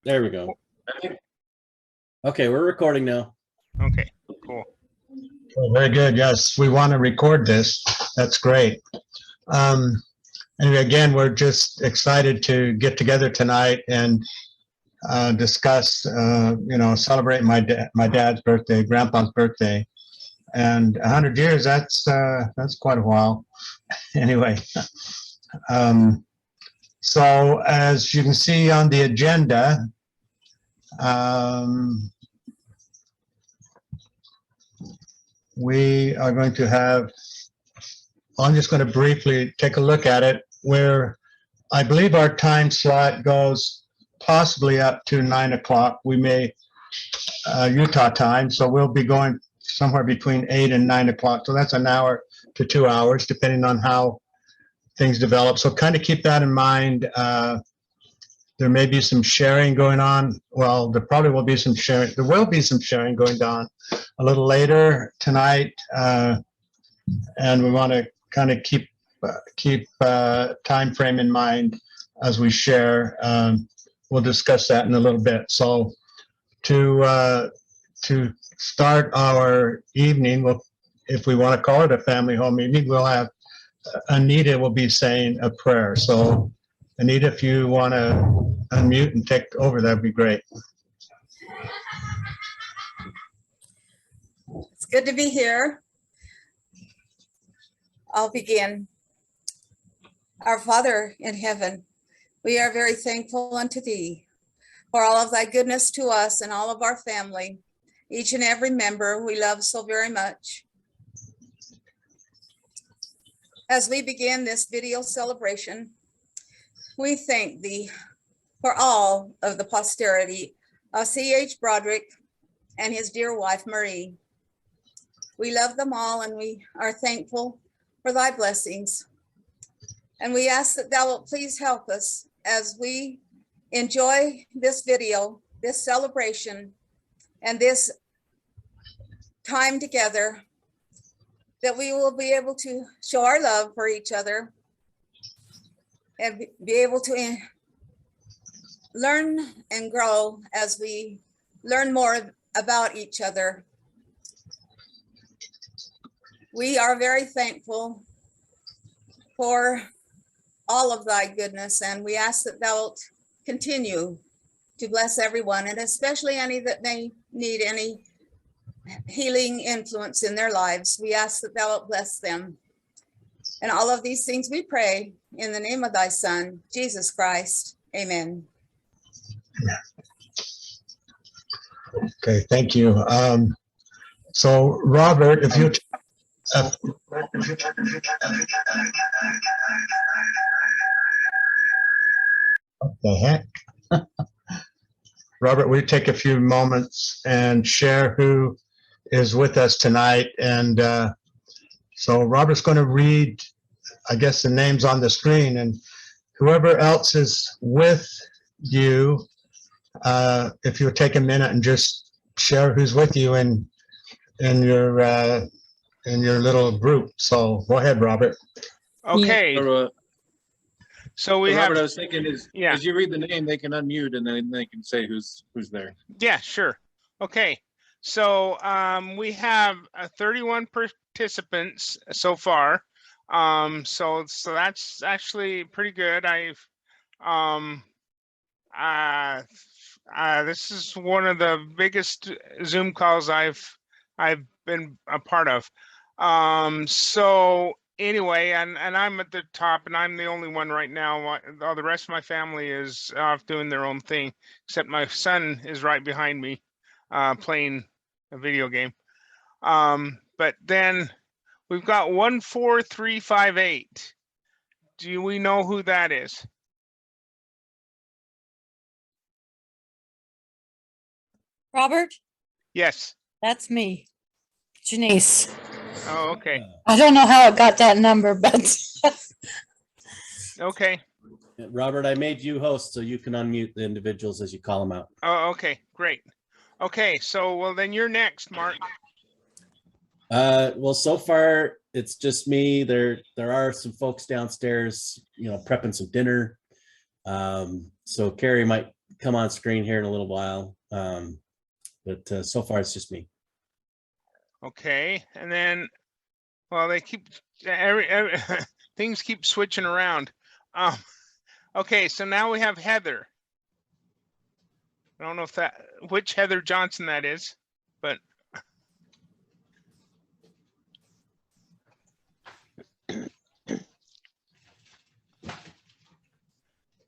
There we go. Okay, we're recording now. Okay, cool. Well, very good. Yes, we want to record this. That's great. Anyway, again, we're just excited to get together tonight and discuss, celebrate my dad's birthday, Grandpa's birthday, and 100 years. That's quite a while. Anyway, so as you can see on the agenda, we are going to have, I'm just going to briefly take a look at it, where I believe our time slot goes possibly up to 9 o'clock. We may, Utah time, so we'll be going somewhere between 8 and 9 o'clock. So that's an hour to 2 hours, depending on how things develop. So kind of keep that in mind. There may be some sharing going on. Well, there probably will be some sharing. There will be some sharing going on a little later tonight. And we want to kind of keep time frame in mind as we share. We'll discuss that in a little bit. So to start our evening, if we want to call it a family home evening, we'll have Anita will be saying a prayer. So Anita, if you want to unmute and take over, that'd be great. It's good to be here. I'll begin. Our Father in heaven, we are very thankful unto thee for all of thy goodness to us and all of our family, each and every member we love so very much. As we begin this video celebration, we thank thee for all of the posterity of C.H. Broderick and his dear wife, Marie. We love them all and we are thankful for thy blessings. And we ask that thou wilt please help us as we enjoy this video, this celebration, and this time together, that we will be able to show our love for each other and be able to learn and grow as we learn more about each other. We are very thankful for all of thy goodness, and we ask that thou wilt continue to bless everyone, and especially any that may need any healing influence in their lives. We ask that thou wilt bless them. And all of these things we pray in the name of thy Son, Jesus Christ. Amen. Okay, thank you. So Robert, if you what the heck? Robert, will you take a few moments and share who is with us tonight? And so Robert's going to read, I guess, the names on the screen, and whoever else is with you, if you'll take a minute and just share who's with you in your little group. So go ahead, Robert. Okay. So we have. Robert, I was thinking as you read the name, they can unmute and then they can say who's there. Yeah, sure. Okay. So we have 31 participants so far. So that's actually pretty good. This is one of the biggest Zoom calls I've been a part of. So anyway, and I'm at the top, and I'm the only one right now. All the rest of my family is off doing their own thing, except my son is right behind me, playing a video game. But then we've got 14358. Do we know who that is? Robert? Yes. That's me, Janice. Oh, okay. I don't know how it got that number, but Okay. Robert, I made you host so you can unmute the individuals as you call them out. Oh, okay, great. Okay, so well then you're next, Mark. Well, so far it's just me. There are some folks downstairs, prepping some dinner. So Carrie might come on screen here in a little while. But so far it's just me. Okay, and then, well, they keep things keep switching around. Okay, so now we have Heather. I don't know if which Heather Johnson that is, but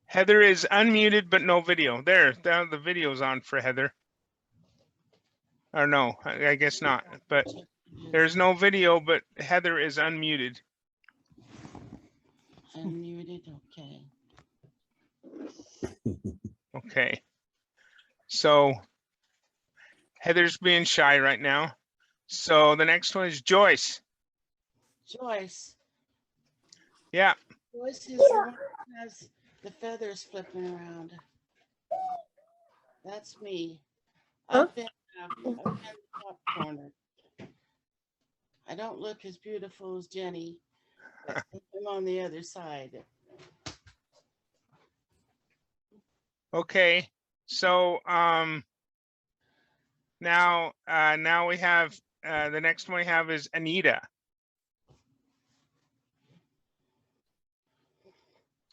Heather is unmuted, but no video. There, the video's on for Heather. Or no, I guess not, but there's no video, but Heather is unmuted. Unmuted, okay. Okay. So Heather's being shy right now. So the next one is Joyce. Joyce. Yeah. Joyce is the one who has the feathers flipping around. That's me. I've been in the top corner. I don't look as beautiful as Jenny, but I'm on the other side. Okay. So now we have the next one we have is Anita.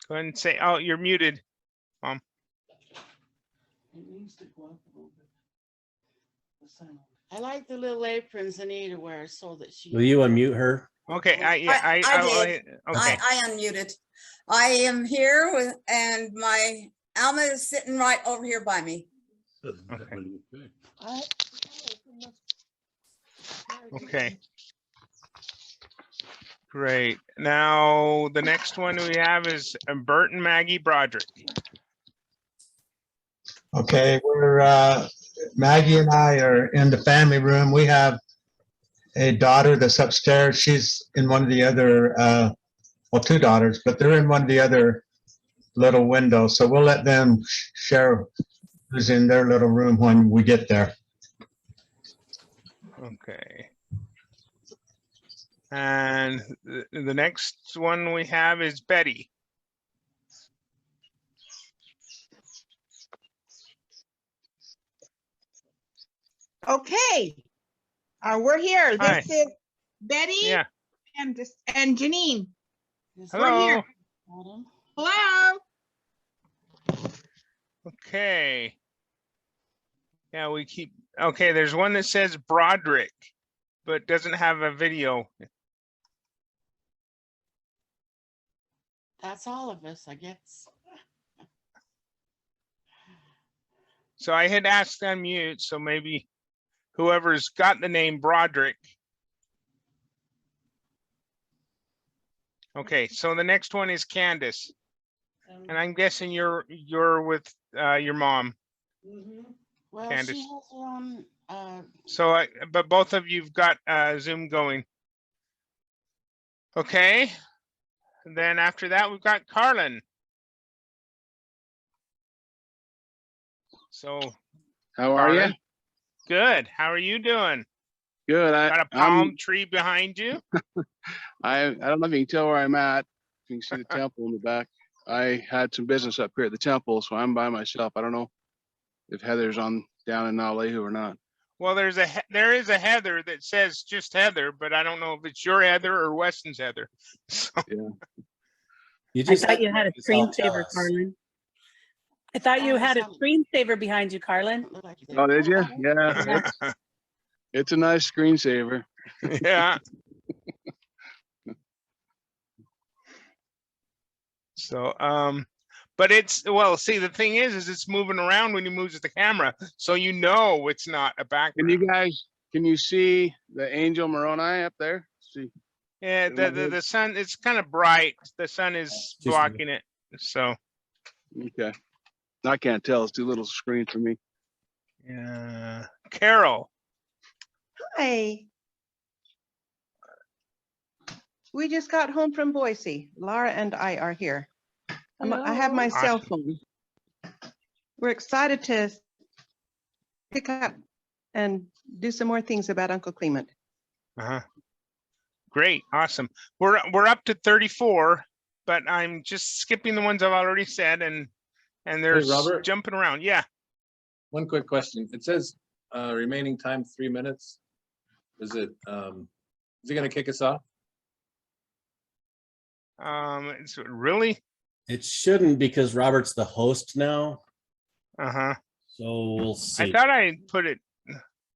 Go ahead and say, oh, you're muted, Mom. It needs to go up a little bit. The sound. I like the little aprons Anita wears so that she. Will you unmute her? Okay, I did. Okay. I unmuted. I am here with, and my Alma is sitting right over here by me. Okay. Great. Now the next one we have is Bert and Maggie Broderick. Okay, we're Maggie and I are in the family room. We have a daughter that's upstairs. She's in one of the other, well, two daughters, but they're in one of the other little windows. So we'll let them share who's in their little room when we get there. Okay. And the next one we have is Betty. Okay, we're here. Hi. This is Betty Yeah. and Janine. Hello. We're here. Hello. Okay. Yeah, we keep, okay, there's one that says Broderick, but doesn't have a video. That's all of us, I guess. So I had asked unmute, so maybe whoever's got the name Broderick. Okay, so the next one is Candace. And I'm guessing you're with your mom. Well, Candace. she has her own. So, but both of you've got Zoom going. Okay. And then after that, we've got Carlin. So, How are you? Carlin, good. How are you doing? Good. Got a palm tree behind you? I don't know if you can tell where I'm at. You can see the temple in the back. I had some business up here at the temple, so I'm by myself. I don't know if Heather's on down in Nalehu or not. Well, there is a Heather that says just Heather, but I don't know if it's your Heather or Weston's Heather. So, Yeah. You I just thought you had a I'll tell screensaver, us. Carlin. I thought you had a screensaver behind you, Carlin. Oh, did you? Yeah. It's a nice screensaver. yeah. So, but it's, well, see, the thing is it's moving around when he moves the camera, so you know it's not a background. Can you see the angel Moroni up there? See. Yeah, the sun, it's kind of bright. The sun is blocking it. So. Okay. I can't tell. It's too little screen for me. Yeah. Carol. Hi. We just got home from Boise. Laura and I are here. I have my cell phone. We're excited to pick up and do some more things about Uncle Clement. Great, awesome. We're up to 34, but I'm just skipping the ones I've already said and and they're Robert? jumping around. Yeah. One quick question. It says remaining time 3 minutes. Is it gonna kick us off? Really? It shouldn't because Robert's the host now. Uh-huh. So we'll see. I thought I put it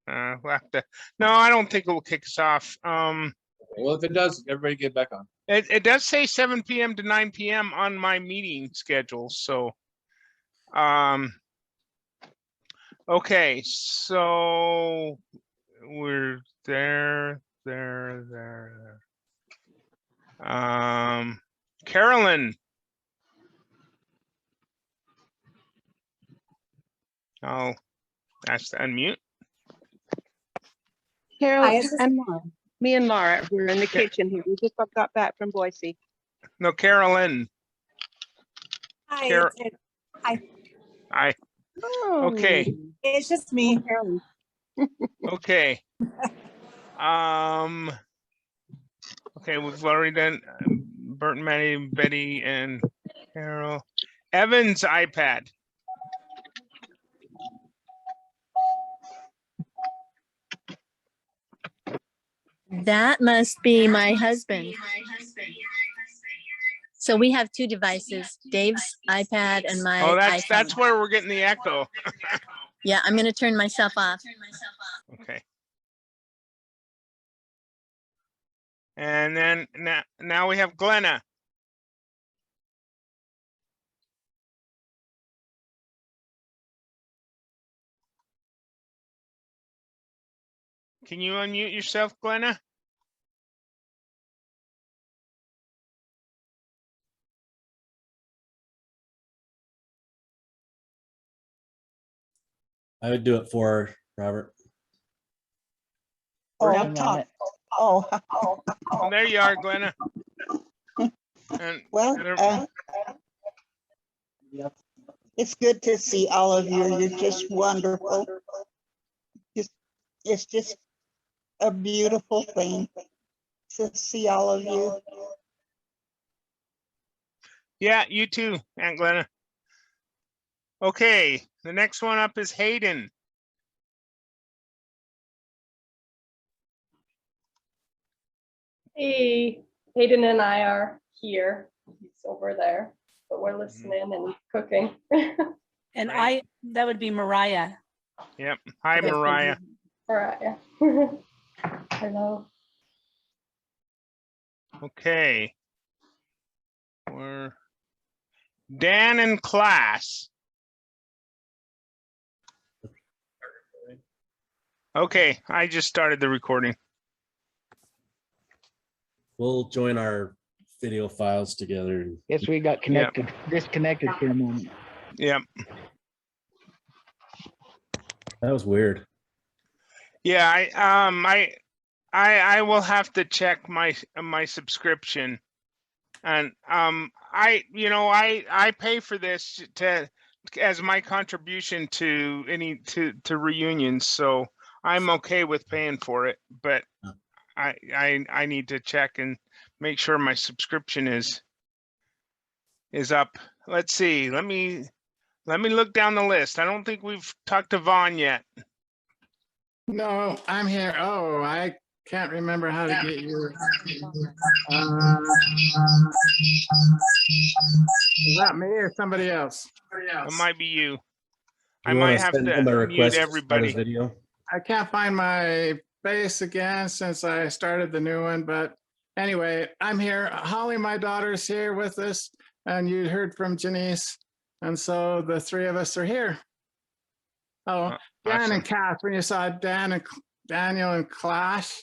we'll have to, no, I don't think it will kick us off. Well, if it does, everybody get back on. It does say 7 p.m. to 9 p.m. on my meeting schedule. So okay, so we're there. Carolyn. Oh, that's to unmute. Carol Hi, is this- and Laura, me and Laura, we're in the Okay. kitchen here. We just got back from Boise. No, Carolyn. Hi, Kara- it's- Okay. it's just me. Carolyn. Okay. Okay, we've already done Burton, Maddie, Betty, and Carol. Evan's iPad. That must be my husband. So we have two devices, Dave's iPad and my Oh, iPhone. that's where we're getting the echo. Yeah, I'm gonna turn myself off. Okay. And then now we have Glenna. Can you unmute yourself, Glenna? I would do it for Robert. Oh, talk. Oh, Oh, there you are, Glenna. And well, there- it's good to see all of you. You're just wonderful. It's just a beautiful thing to see all of you. yeah, you too, Aunt Glenna. Okay, the next one up is Hayden. Hey, Hayden and I are here. He's over there, but we're listening and cooking. And Right. that would be Mariah. Yep. Hi, Mariah. Mariah. Hello. Okay. We're Dan in class. Okay, I just started the recording. We'll join our video files together. Guess we got disconnected for a moment. Yep. That was weird. Yeah, I will have to check my subscription. And I pay for this as my contribution to reunions, so I'm okay with paying for it, but I need to check and make sure my subscription is up. Let's see. Let me look down the list. I don't think we've talked to Vaughn yet. No, I'm here. Oh, I can't remember how to get your. Is that me or somebody else? It might be you. I You wanna might have send to him a mute request to start everybody. his video? I can't find my face again since I started the new one, but anyway, I'm here. Holly, my daughter's here with us, and you heard from Janice, and so the three of us are here. Oh, Dan awesome. and Cass, when you saw Dan and Daniel and Clash,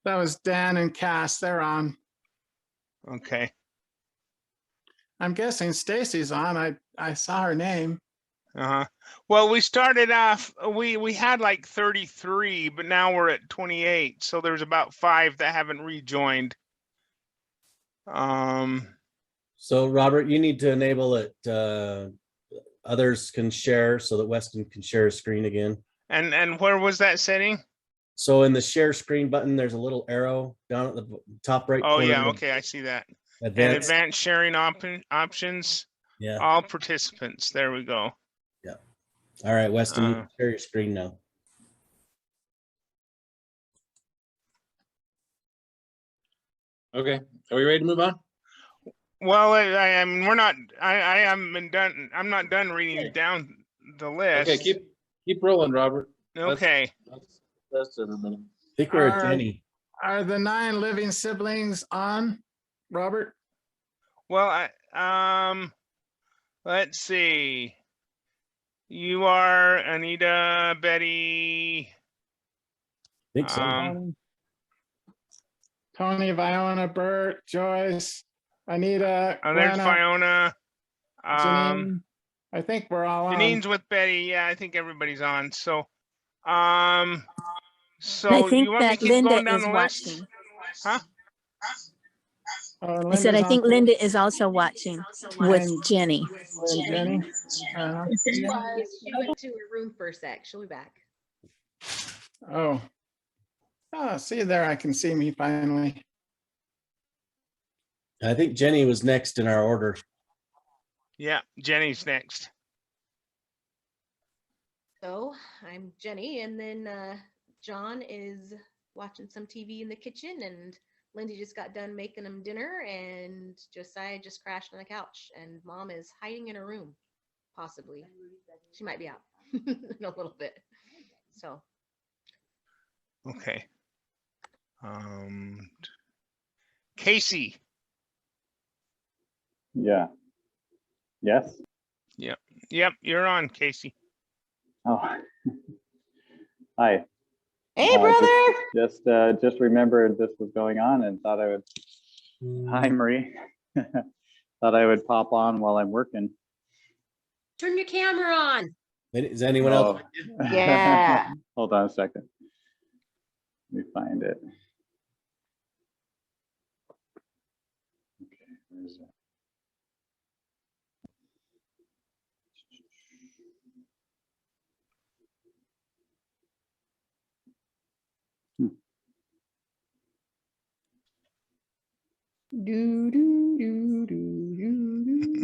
that was Dan and Cass. They're on. Okay. I'm guessing Stacy's on. I saw her name. Uh-huh. Well, we started off, we had like 33, but now we're at 28. So there's about 5 that haven't rejoined. So Robert, you need to enable it. Others can share so that Weston can share his screen again. And where was that setting? So in the share screen button, there's a little arrow down at the top right Oh corner. yeah, okay, I see that. And Advanced. advanced sharing options. Yeah. All participants. There we go. All right, Weston, you can share your screen now. Okay, are we ready to move on? Well, I mean, we're not. I haven't done. I'm not done reading down the list. Okay, keep rolling, Robert. Okay. That's everybody. I think we're at Jenny. Are the 9 living siblings on, Robert? Well, let's see. You are Anita, Betty. I think so. Tony, Viona, Bert, Joyce, Anita, There's Glenna, Fiona. Janine. I think we're all on. Janine's with Betty. Yeah, I think everybody's on. So, And I so think you want me that to keep Linda going down is the list? watching. Huh? I said, I think Linda is also watching with Jenny. Jenny. She went to her room for a sec. She'll be back. Oh, see there, I can see me finally. I think Jenny was next in our order. Yeah, Jenny's next. So I'm Jenny, and then John is watching some TV in the kitchen, and Lindy just got done making them dinner, and Josiah just crashed on the couch, and Mom is hiding in her room, possibly. She might be out in a little bit. So. Okay. Casey. Yeah. Yes. Yep. You're on, Casey. Oh. Hi. Hey, brother. Just remembered this was going on and thought I would. Hi, Marie. Thought I would pop on while I'm working. Turn your camera on. Is anyone else? Yeah. Hold on a second. Let me find it. Okay, where is it?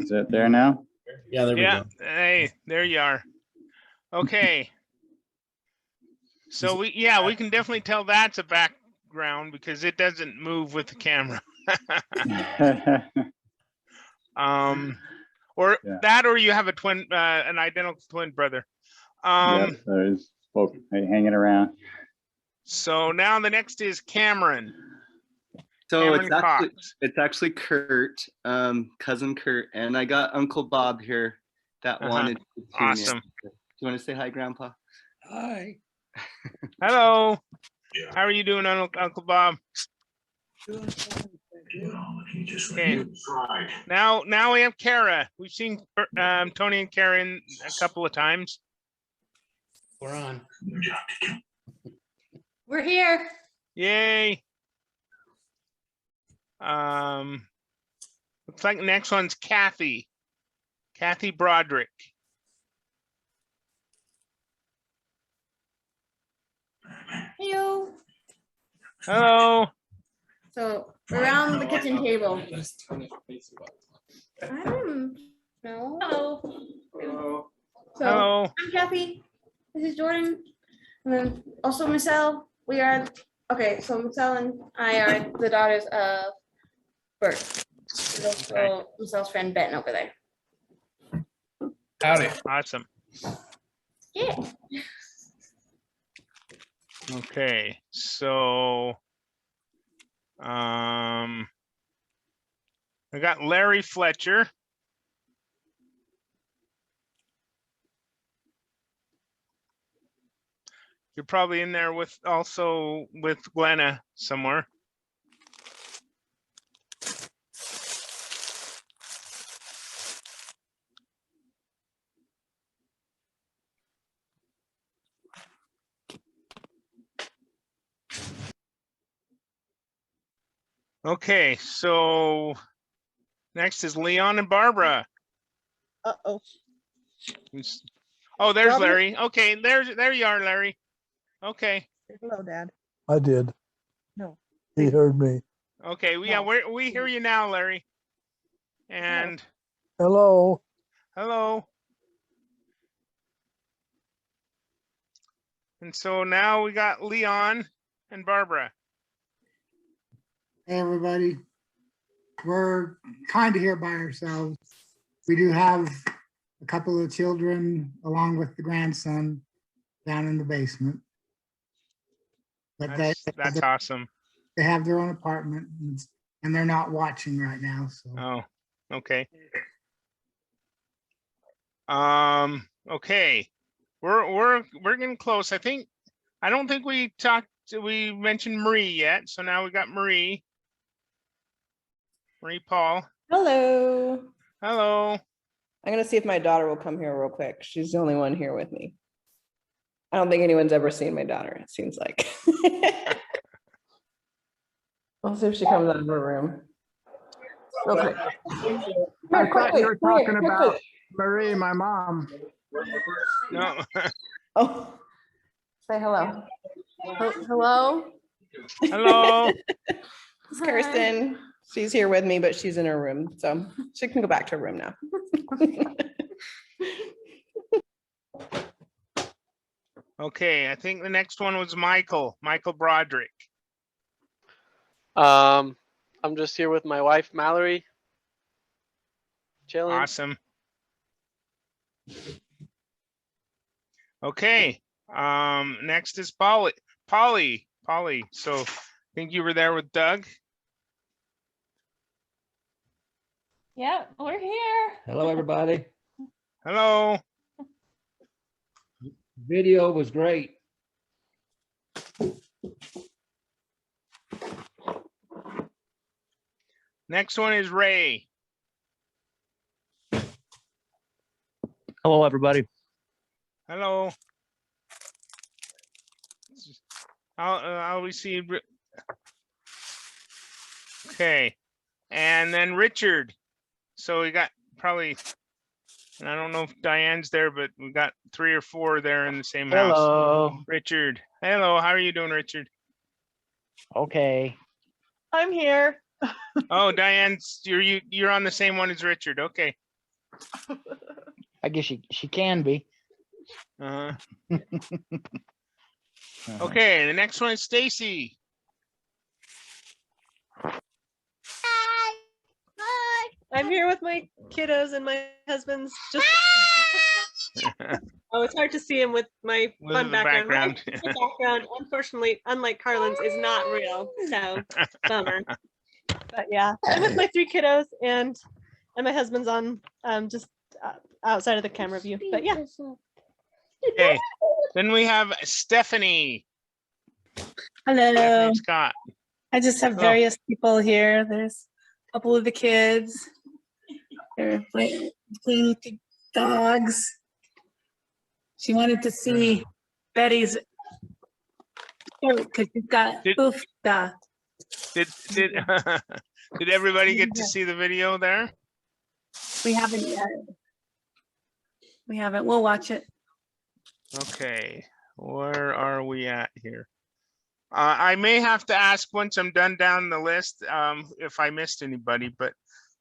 Is it there now? Yeah, there we go. Hey, there you are. Okay. So we can definitely tell that's a background because it doesn't move with the camera. Or you have a twin, an identical twin brother. Yep, there's folk hanging around. So now the next is Cameron. So Cameron it's actually Kurt, cousin Kurt, and I got Uncle Bob here that wanted to tune in. Awesome. Do you want to say hi, Grandpa? Hi. Hello. How are you doing, Uncle Bob? Okay. Now we have Kara. We've seen Tony and Karen a couple of times. We're on. We're here. Yay. Looks like the next one's Kathy. Kathy Broderick. Hello. Hello. So around the kitchen table. I don't know. Hello. So Hello. I'm Kathy. This is Jordan. And then also Michelle. We are okay. So Michelle and I are the daughters of Bert. There's also Michelle's friend Ben over there. Howdy. Awesome. Yeah. Okay, so I got Larry Fletcher. You're probably in there with Glenna somewhere. Okay, so next is Leon and Barbara. Uh-oh. Oh, there's Robert? Larry. Okay, there you are, Larry. Okay. Hello, Dad. I did. No. He heard me. Okay, we hear you now, Larry. And Hello. Hello. And so now we got Leon and Barbara. Hey, everybody. We're kind of here by ourselves. We do have a couple of children along with the grandson down in the basement. But That's awesome. they have their own apartment and they're not watching right now. So Oh, okay. Okay. We're getting close. I don't think we mentioned Marie yet. So now we got Marie Paul. Hello. Hello. I'm gonna see if my daughter will come here real quick. She's the only one here with me. I don't think anyone's ever seen my daughter, it seems like. I'll see if she comes out of her room. Real quick. I thought you were talking about Marie, my mom. No. Oh, say hello. Hello. Hello. It's Kirsten. She's here with me, but she's in her room, so she can go back to her room now. Okay, I think the next one was Michael Broderick. I'm just here with my wife, Mallory. Chilling. Awesome. Okay. Next is Polly. So I think you were there with Doug. Yeah, we're here. Hello, everybody. Hello. Video was great. Next one is Ray. Hello, everybody. Hello. I'll receive. Okay, and then Richard. So we got probably, and I don't know if Diane's there, but we got 3 or 4 there in the same house. Hello. Richard. Hello. How are you doing, Richard? Okay. I'm here. Oh, Diane's. You're on the same one as Richard. Okay. I guess she can be. Okay. The next one is Stacy. I'm here with my kiddos and my husband's just. Oh, it's hard to see him with my fun background. My background, unfortunately, unlike Carlin's, is not real. So bummer. But yeah, I'm with my 3 kiddos and my husband's on just outside of the camera view. But yeah. Okay. Then we have Stephanie. Hello. Scott. I just have various people here. There's a couple of the kids. They're playing with the dogs. She wanted to see Betty's because she's got oofda. Did everybody get to see the video there? We haven't yet. We haven't. We'll watch it. Okay, where are we at here? I may have to ask once I'm done down the list if I missed anybody, but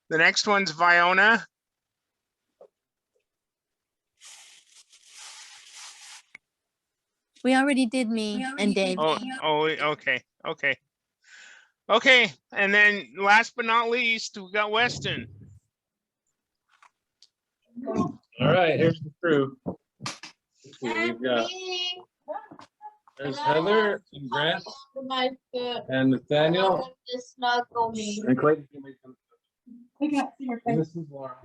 the next one's Viona. We already did me and Dave. Oh, okay. Okay, and then last but not least, we got Weston. All right, here's the crew. Let's see, we've got there's Heather and Grant and Nathaniel and Clayton. And this is Laura.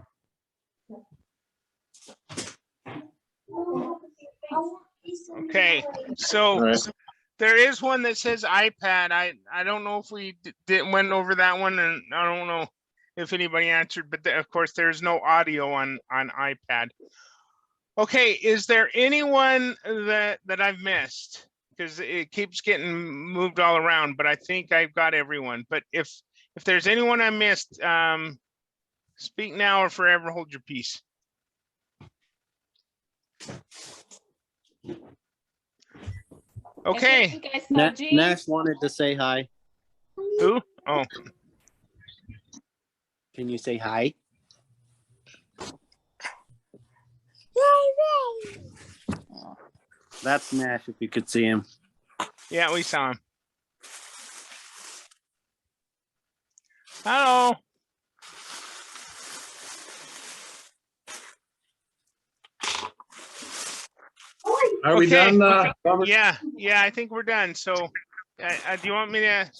Okay, so there is one that says iPad. I don't know if we went over that one, and I don't know if anybody answered, but of course there's no audio on iPad. Okay, is there anyone that I've missed? Because it keeps getting moved all around, but I think I've got everyone. But if there's anyone I missed, speak now or forever hold your peace. Okay. Nash wanted to say hi. Who? Oh. Can you say hi? That's Nash, if you could see him. Yeah, we saw him. Hello. Are we done, Robert? Yeah, I think we're done. So, do you want me to?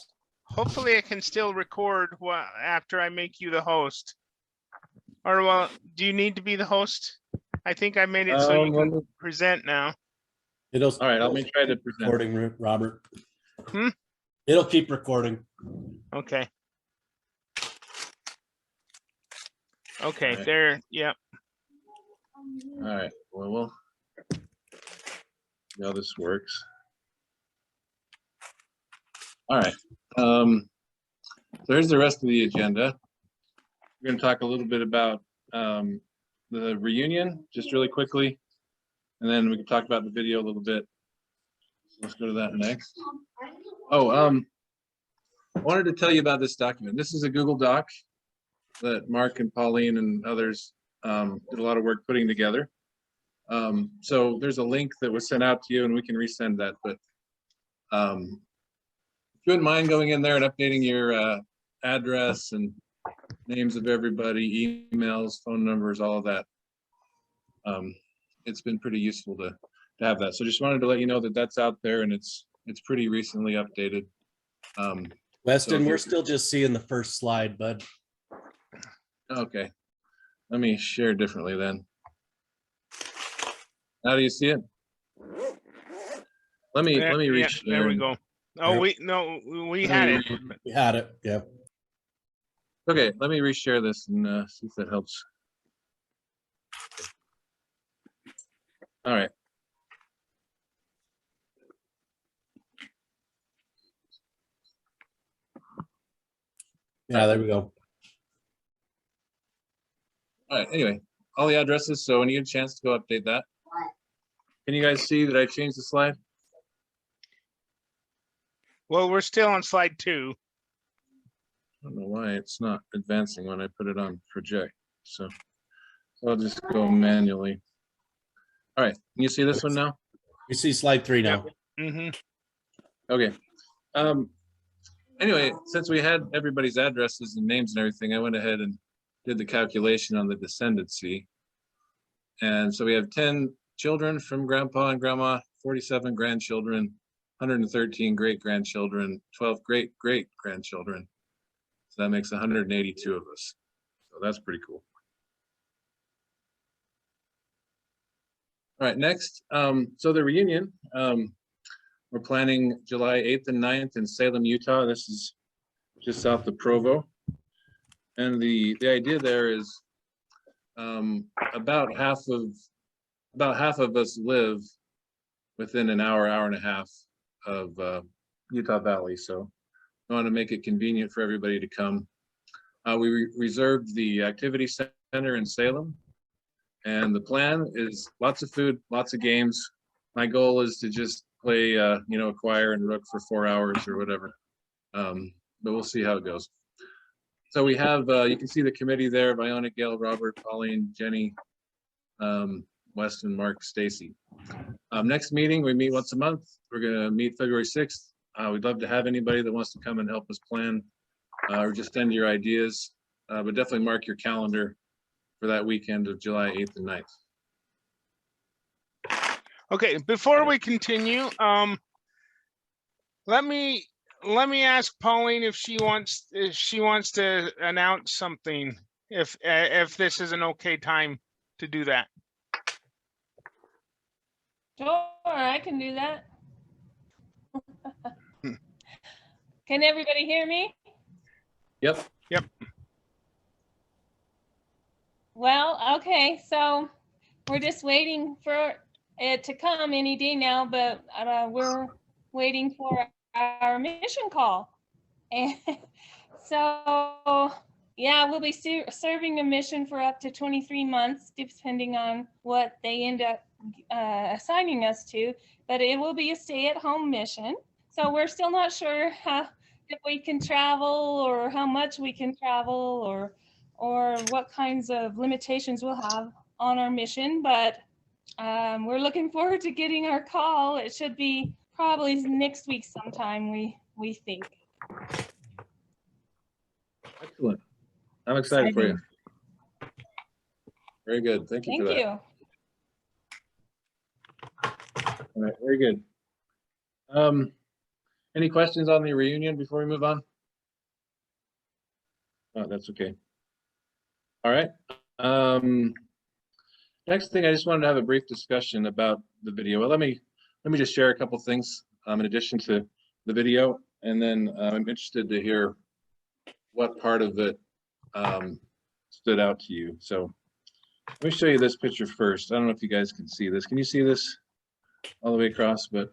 Hopefully, I can still record after I make you the host. Or well, do you need to be the host? I think I made it so you can present now. All right, let me try to present. Recording, Robert. Hmm? It'll keep recording. Okay. Okay, All right. there. Yep. All right. Well, we'll see how this works. All right. So here's the rest of the agenda. We're going to talk a little bit about the reunion, just really quickly, and then we can talk about the video a little bit. So let's go to that next. Oh, I wanted to tell you about this document. This is a Google Doc that Mark and Pauline and others did a lot of work putting together. So there's a link that was sent out to you, and we can resend that. But if you wouldn't mind going in there and updating your address and names of everybody, emails, phone numbers, all of that. It's been pretty useful to have that. So just wanted to let you know that that's out there, and it's pretty recently updated. Weston, we're still just seeing the first slide, bud. Okay, let me share differently then. How do you see it? Let me reach. There we go. Oh, we had it. We had it. Yeah. Okay, let me reshare this and see if that helps. All right. Yeah, there we go. All right, anyway, all the addresses, so when you get a chance to go update that. Can you guys see that I changed the slide? Well, we're still on slide 2. I don't know why it's not advancing when I put it on project. So I'll just go manually. All right, can you see this one now? You see slide 3 now. Mm-hmm. Okay. Anyway, since we had everybody's addresses and names and everything, I went ahead and did the calculation on the descendancy. And so we have 10 children from grandpa and grandma, 47 grandchildren, 113 great-grandchildren, 12 great-great-grandchildren. So that makes 182 of us. So that's pretty cool. All right, next, so the reunion, we're planning July 8th and 9th in Salem, Utah. This is just south of Provo. And the idea there is about half of us live within an hour and a half of Utah Valley. So I want to make it convenient for everybody to come. We reserved the activity center in Salem, and the plan is lots of food, lots of games. My goal is to just play, a choir and rook for 4 hours or whatever. But we'll see how it goes. So we have, you can see the committee there: Viona, Gail, Robert, Pauline, Jenny, Weston, Mark, Stacy. Next meeting, we meet once a month. We're going to meet February 6th. We'd love to have anybody that wants to come and help us plan or just send your ideas, but definitely mark your calendar for that weekend of July 8th and 9th. Okay, before we continue, let me ask Pauline if she wants to announce something, if this is an okay time to do that. Sure, I can do that. Can everybody hear me? Yep. Well, okay, so we're just waiting for it to come any day now, but we're waiting for our mission call. And so, yeah, we'll be serving a mission for up to 23 months, depending on what they end up assigning us to, but it will be a stay-at-home mission. So we're still not sure if we can travel or how much we can travel or what kinds of limitations we'll have on our mission, but We're looking forward to getting our call. It should be probably next week sometime, we think. Excellent. I'm excited for you. Very good. Thank you for Thank that. you. All right, very good. Any questions on the reunion before we move on? Oh, that's okay. All right. Next thing, I just wanted to have a brief discussion about the video. Well, let me just share a couple things in addition to the video, and then I'm interested to hear what part of it stood out to you. So let me show you this picture first. I don't know if you guys can see this. Can you see this all the way across? But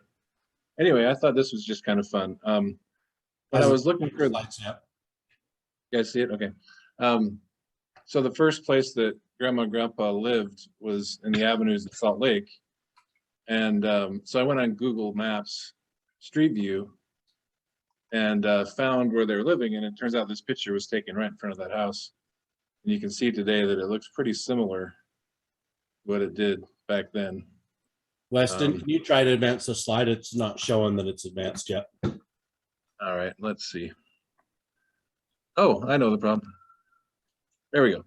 anyway, I thought this was just kind of fun. When I was looking for the, you guys see it? Okay. So the first place that Grandma and Grandpa lived was in the avenues of Salt Lake. And so I went on Google Maps Street View and found where they were living. And it turns out this picture was taken right in front of that house. And you can see today that it looks pretty similar to what it did back then. Weston, can you try to advance the slide? It's not showing that it's advanced yet. All right, let's see. Oh, I know the problem. There we go.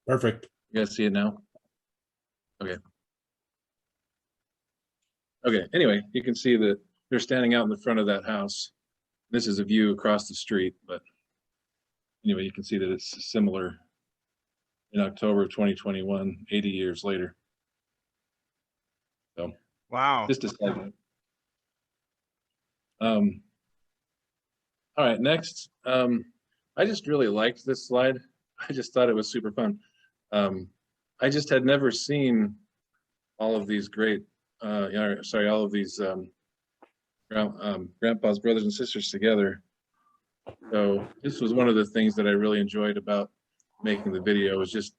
Perfect. You guys see it now? Okay. Okay, anyway, you can see that they're standing out in the front of that house. This is a view across the street, but anyway, you can see that it's similar in October of 2021, 80 years later. So, wow. Just a second. All right, next. I just really liked this slide. I just thought it was super fun. I just had never seen all of these great, all of these Grandpa's brothers and sisters together. So this was one of the things that I really enjoyed about making the video, was just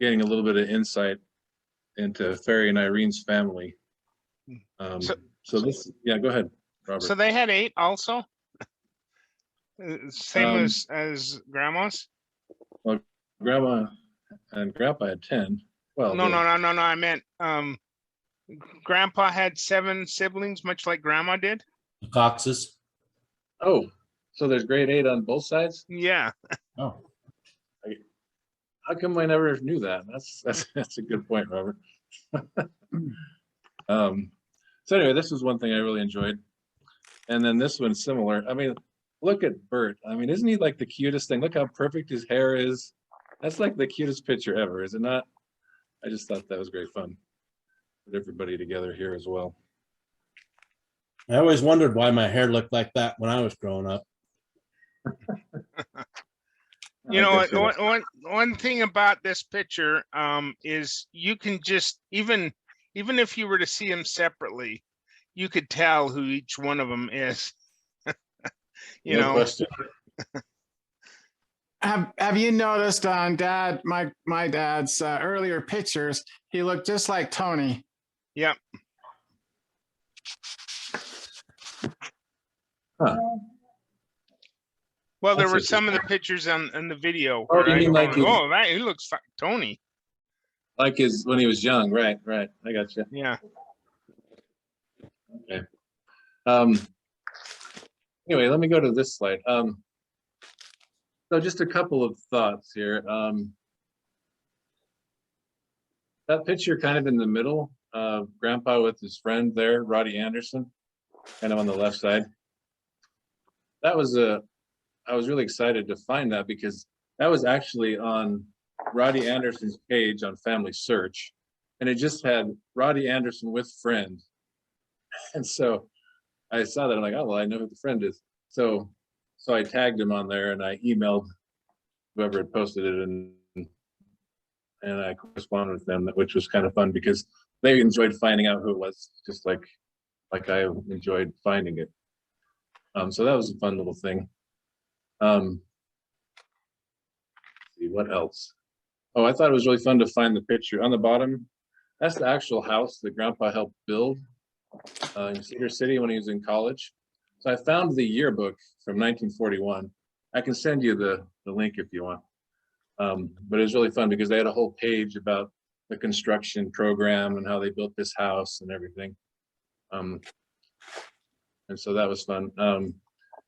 getting a little bit of insight into Ferry and Irene's family. So this, yeah, go ahead, Robert. So they had 8 also? Same as Grandma's? Well, Grandma and Grandpa had 10. Well, No. I meant Grandpa had 7 siblings, much like Grandma did. The Coxes. Oh, so there's grade 8 on both sides? Yeah. Oh. How come I never knew that? That's a good point, Robert. So anyway, this was one thing I really enjoyed. And then this one's similar. I mean, look at Bert. I mean, isn't he like the cutest thing? Look how perfect his hair is. That's like the cutest picture ever, is it not? I just thought that was great fun. Put everybody together here as well. I always wondered why my hair looked like that when I was growing up. You know, one thing about this picture is you can just, even if you were to see them separately, you could tell who each one of them is. You know. Question. Have you noticed on my dad's earlier pictures, he looked just like Tony? Yep. Huh. Well, there That's were some of the pictures in the video. Oh, Where you mean like oh, that he looks Tony. Like when he was young, right? I got you. Yeah. Okay. Anyway, let me go to this slide. So just a couple of thoughts here. That picture kind of in the middle, Grandpa with his friend there, Roddy Anderson, kind of on the left side. That was I was really excited to find that, because that was actually on Roddy Anderson's page on Family Search, and it just had Roddy Anderson with friend. And so I saw that, I'm like, oh, well, I know who the friend is. So I tagged him on there, and I emailed whoever had posted it, and I corresponded with them, which was kind of fun because they enjoyed finding out who it was, just like I enjoyed finding it. So that was a fun little thing. Let's see what else. Oh, I thought it was really fun to find the picture on the bottom. That's the actual house that Grandpa helped build in Cedar City when he was in college. So I found the yearbook from 1941. I can send you the link if you want. But it was really fun because they had a whole page about the construction program and how they built this house and everything. And so that was fun.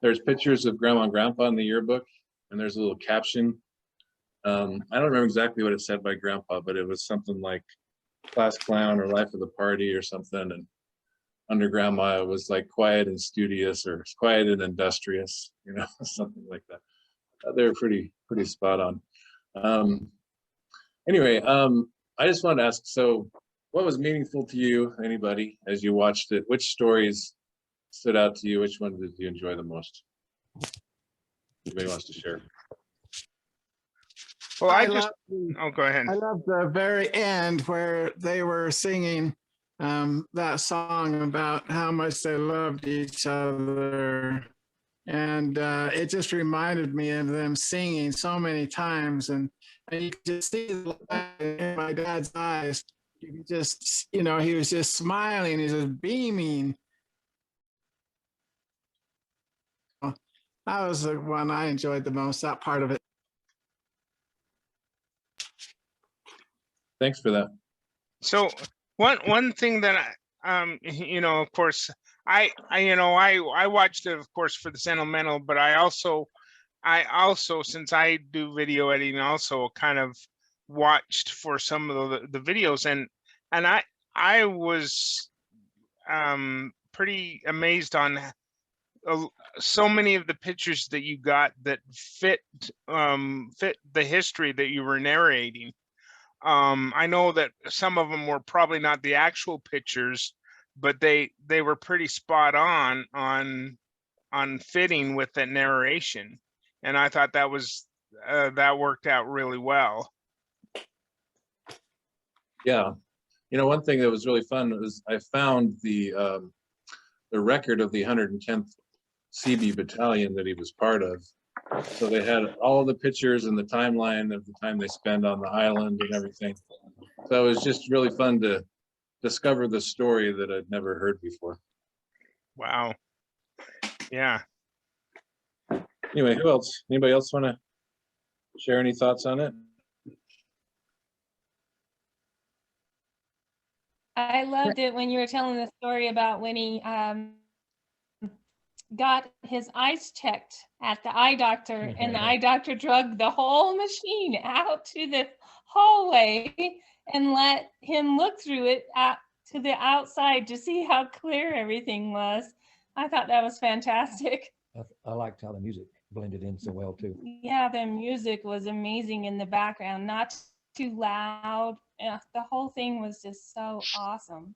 There's pictures of Grandma and Grandpa in the yearbook, and there's a little caption. I don't remember exactly what it said by Grandpa, but it was something like class clown or life of the party or something. And under Grandma, it was like quiet and studious or quiet and industrious, you know, something like that. They were pretty spot on. Anyway, I just wanted to ask, so what was meaningful to you, anybody, as you watched it? Which stories stood out to you? Which one did you enjoy the most? Anybody wants to share? Well, oh, go ahead. I love the very end where they were singing that song about how much they loved each other. And it just reminded me of them singing so many times. And you could just see the light in my dad's eyes. You could just, you know, he was just smiling, he was just beaming. That was the one I enjoyed the most, that part of it. Thanks for that. So one thing that you know, of course, I watched it, of course, for the sentimental, but I also since I do video editing, also kind of watched for some of the videos, and I was pretty amazed on so many of the pictures that you got that fit the history that you were narrating. I know that some of them were probably not the actual pictures, but they were pretty spot on fitting with that narration, and I thought that was that worked out really well. Yeah, you know, one thing that was really fun was I found the record of the 110th CB battalion that he was part of. So they had all the pictures and the timeline of the time they spent on the island and everything. So it was just really fun to discover the story that I'd never heard before. Wow. Yeah. Anyway, who else? Anybody else want to share any thoughts on it? I loved it when you were telling the story about when he got his eyes checked at the eye doctor, and the eye doctor drugged the whole machine out to the hallway and let him look through it out to the outside to see how clear everything was. I thought that was fantastic. I liked how the music blended in so well too. Yeah, the music was amazing in the background, not too loud. Yeah, the whole thing was just so awesome.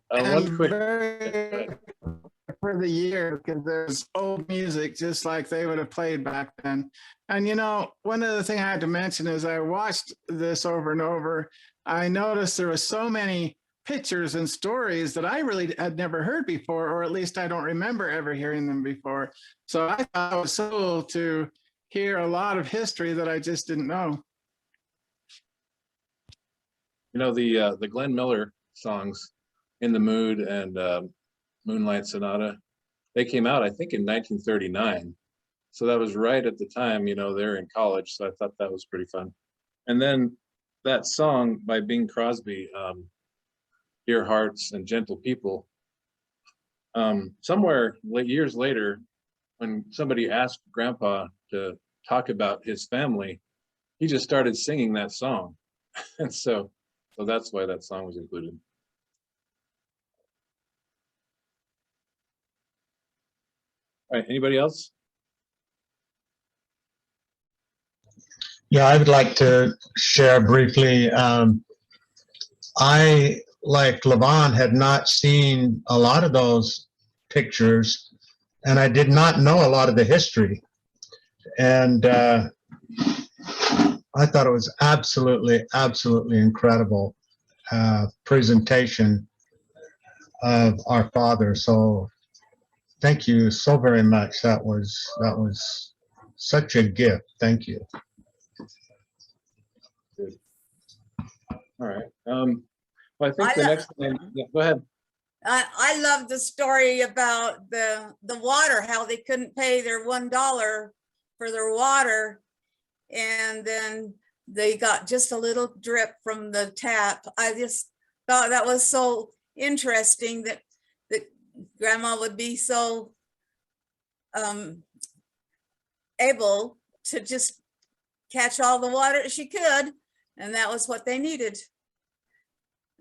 One quick for the year, because there's old music just like they would have played back then. And you know, one of the things I had to mention is I watched this over and over. I noticed there were so many pictures and stories that I really had never heard before, or at least I don't remember ever hearing them before. So I thought it was so cool to hear a lot of history that I just didn't know. You know, the Glenn Miller songs, In the Mood and Moonlight Sonata, they came out, I think, in 1939. So that was right at the time, you know, they're in college. So I thought that was pretty fun. And then that song by Bing Crosby, Dear Hearts and Gentle People, somewhere years later, when somebody asked Grandpa to talk about his family, he just started singing that song. And so that's why that song was included. All right, anybody else? Yeah, I would like to share briefly. I, like Levon, had not seen a lot of those pictures, and I did not know a lot of the history. And I thought it was absolutely, absolutely incredible presentation of our father. So thank you so very much. That was such a gift. Thank you. Good. All right. Well, I think the next thing, yeah, go ahead. I love the story about the water, how they couldn't pay their $1 for their water. And then they got just a little drip from the tap. I just thought that was so interesting that grandma would be so able to just catch all the water she could, and that was what they needed.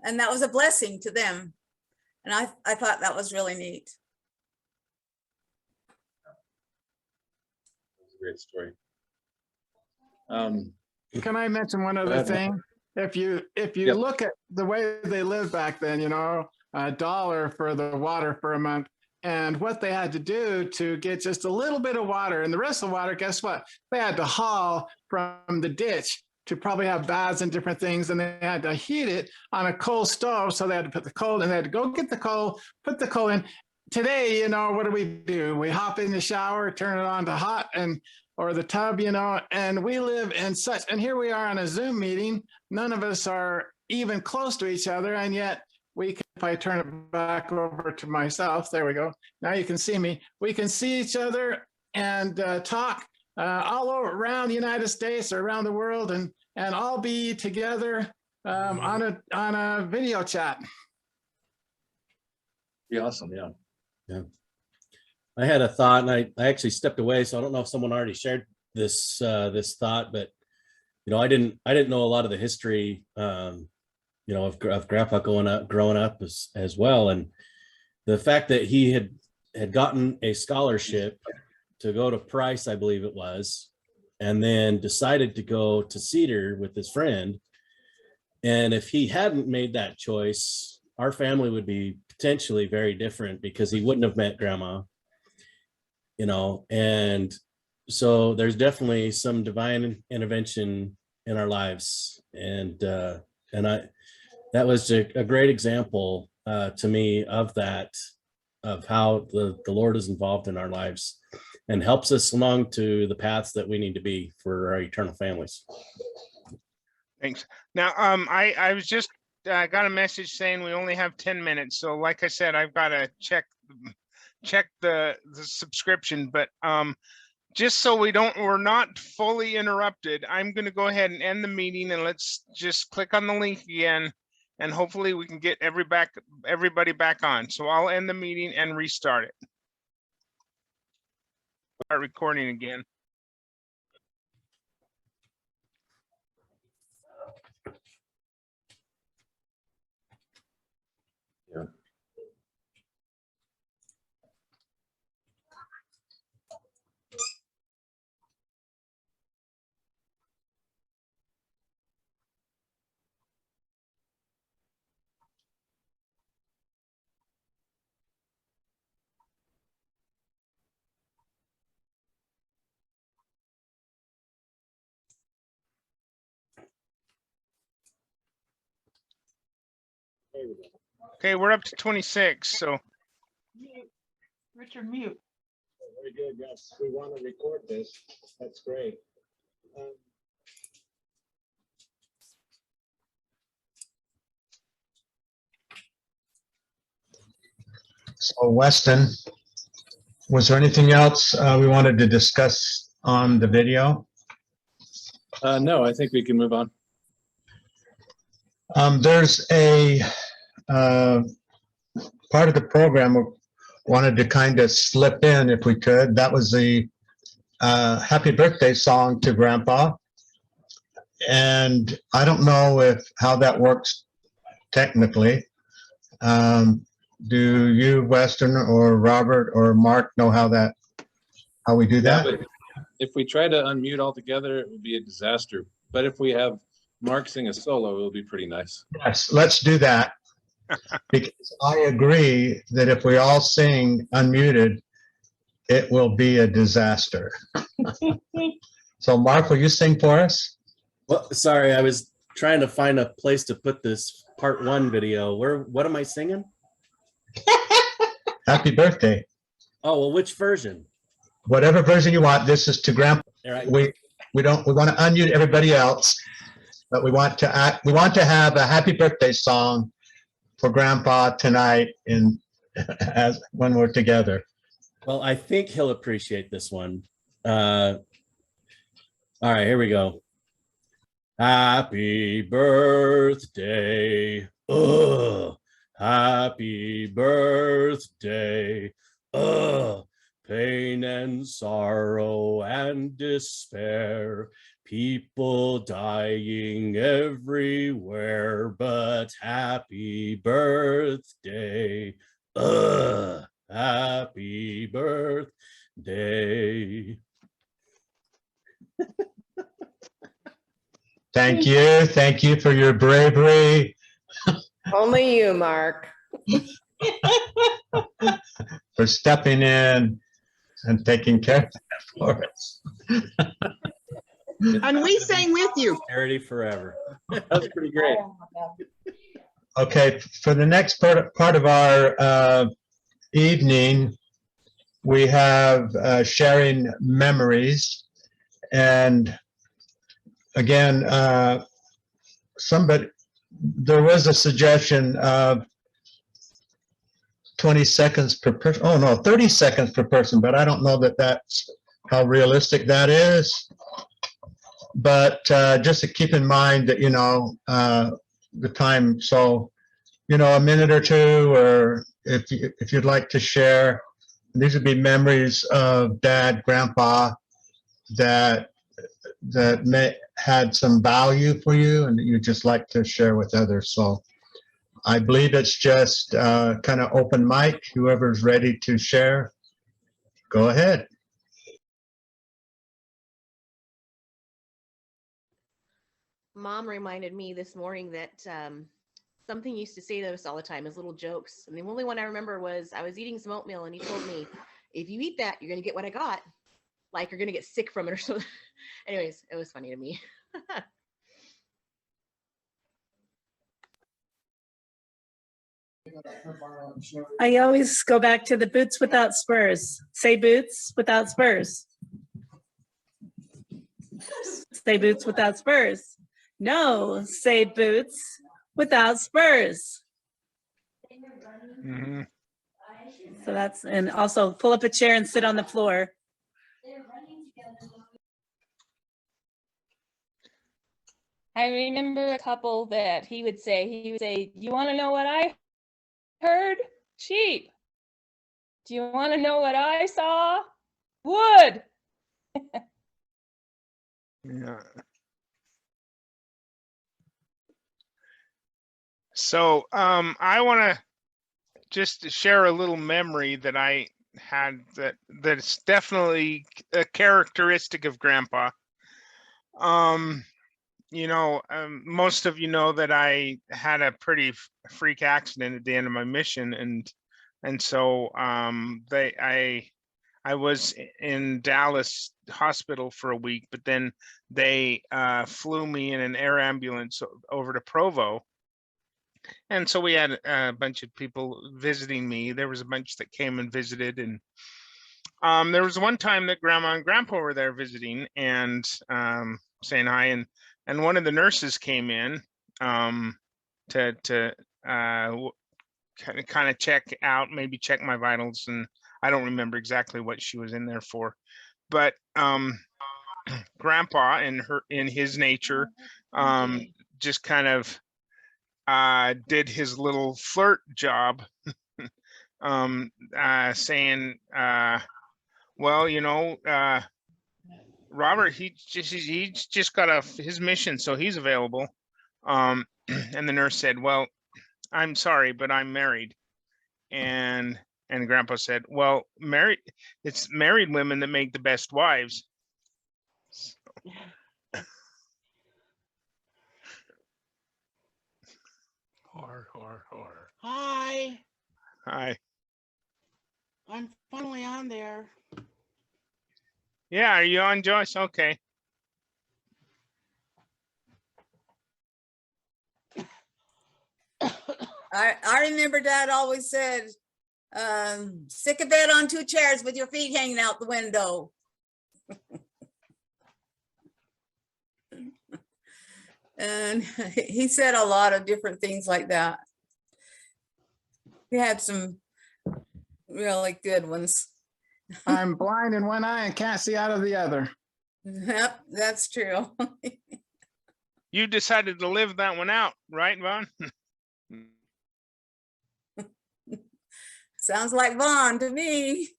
And that was a blessing to them. And I thought that was really neat. That's a great story. Can I mention one other ahead. thing? If you Yep. look at the way they lived back then, you know, $1 for the water for a month, and what they had to do to get just a little bit of water, and the rest of the water, guess what? They had to haul from the ditch to probably have baths and different things, and they had to heat it on a coal stove. So they had to put the coal, and they had to go get the coal, put the coal in. Today, you know, what do? We hop in the shower, turn it on to hot, or the tub, you know, and we live in such, and here we are on a Zoom meeting. None of us are even close to each other, and yet we can, if I turn it back over to myself, there we go. Now you can see me. We can see each other and talk all over around the United States or around the world, and all be together on a video chat. Be awesome, yeah. Yeah. I had a thought, and I actually stepped away, so I don't know if someone already shared this this thought, but you know, I didn't know a lot of the history, you know, of Grandpa growing up as well, and the fact that he had gotten a scholarship to go to Price, I believe it was, and then decided to go to Cedar with his friend. And if he hadn't made that choice, our family would be potentially very different, because he wouldn't have met Grandma, you know. And so there's definitely some divine intervention in our lives, and that was a great example to me of that, of how the Lord is involved in our lives and helps us along to the paths that we need to be for our eternal families. Thanks. Now, I was just got a message saying we only have 10 minutes. So like I said, I've got to check the subscription, but just so we're not fully interrupted, I'm going to go ahead and end the meeting, and let's just click on the link again, and hopefully we can get everybody back on. So I'll end the meeting and restart it. Start recording again. Yeah. Okay, we're up to 26. So Richard, mute. Very good. Yes, we want to record this. That's great. So Weston, was there anything else we wanted to discuss on the video? No, I think we can move on. There's a part of the program we wanted to kind of slip in if we could. That was the happy birthday song to Grandpa. And I don't know how that works technically. Do you, Weston, or Robert, or Mark know how we do that? Yeah, but if we try to unmute altogether, it would be a disaster. But if we have Mark sing a solo, it'll be pretty nice. Yes, let's do that. Because I agree that if we all sing unmuted, it will be a disaster. So Mark, will you sing for us? Well, sorry, I was trying to find a place to put this part 1 video. What am I singing? Happy birthday. Oh, well, which version? Whatever version you want. This is to Grandpa. All right. We want to unmute everybody else, but we want to have a happy birthday song for Grandpa tonight when we're together. Well, I think he'll appreciate this one. All right, here we go. Happy birthday. Ugh. Happy birthday. Ugh. Pain and sorrow and despair. People dying everywhere, but happy birthday. Ugh. Happy birthday. Thank you. Thank you for your bravery. Only you, Mark. For stepping in and taking care of that for us. And we sang with you. Charity forever. That's pretty great. Okay, for the next part of our evening, we have sharing memories. And again, there was a suggestion of 20 seconds per person. Oh no, 30 seconds per person, but I don't know that that's how realistic that is. But just to keep in mind that, the time, so, a minute or two, or if you'd like to share, these would be memories of Dad, Grandpa that had some value for you and that you'd just like to share with others. So I believe it's just kind of open mic. Whoever's ready to share, go ahead. Mom reminded me this morning that something used to say to us all the time as little jokes. And the only one I remember was I was eating some oatmeal and he told me, if you eat that, you're going to get what I got. Like you're going to get sick from it or something. Anyways, it was funny to me. I always go back to the boots without spurs. Say boots without spurs. Say boots without spurs. No, say boots without spurs. Mhm. So that's, and also pull up a chair and sit on the floor. I remember a couple that he would say, you want to know what I heard? Sheep. Do you want to know what I saw? Wood. Yeah. So I want to just share a little memory that I had that's definitely a characteristic of Grandpa. Most of you know that I had a pretty freak accident at the end of my mission, and so I was in Dallas hospital for a week, but then they flew me in an air ambulance over to Provo. And so we had a bunch of people visiting me. There was a bunch that came and visited, and there was one time that Grandma and Grandpa were there visiting and saying hi, and one of the nurses came in to kind of check out, maybe check my vitals, and I don't remember exactly what she was in there for, but Grandpa in his nature just kind of did his little flirt job, saying, well, Robert, he's just got his mission, so he's available. And the nurse said, well, I'm sorry, but I'm married. And Grandpa said, well, it's married women that make the best wives. Horror. Hi. Hi. I'm finally on there. Yeah, are you on, Joyce? Okay. I remember Dad always said, stick a bed on 2 chairs with your feet hanging out the window. And he said a lot of different things like that. He had some really good ones. I'm blind in one eye and can't see out of the other. Yep, that's true. You decided to live that one out, right, Vaughn? Sounds like Vaughn to me.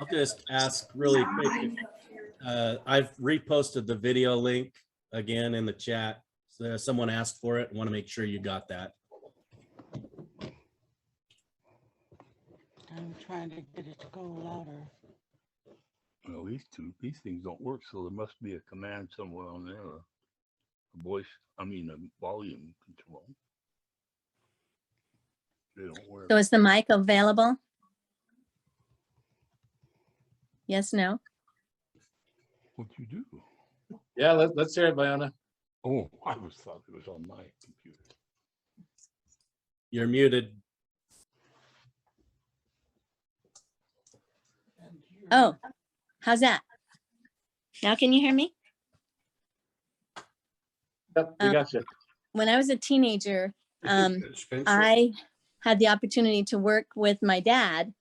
I'll just ask really quick. I've reposted the video link again in the chat. So someone asked for it. I want to make sure you got that. I'm trying to get it to go louder. Well, these things don't work, so there must be a command somewhere on there, a voice, I mean, a volume control. They don't work. So is the mic available? Yes, no? What you do? Yeah, let's hear it, Viona. Oh, I was thought it was on my computer. You're muted. Oh, how's that? Now can you hear me? Yep, we got you. When I was a teenager, I had the opportunity to work with my dad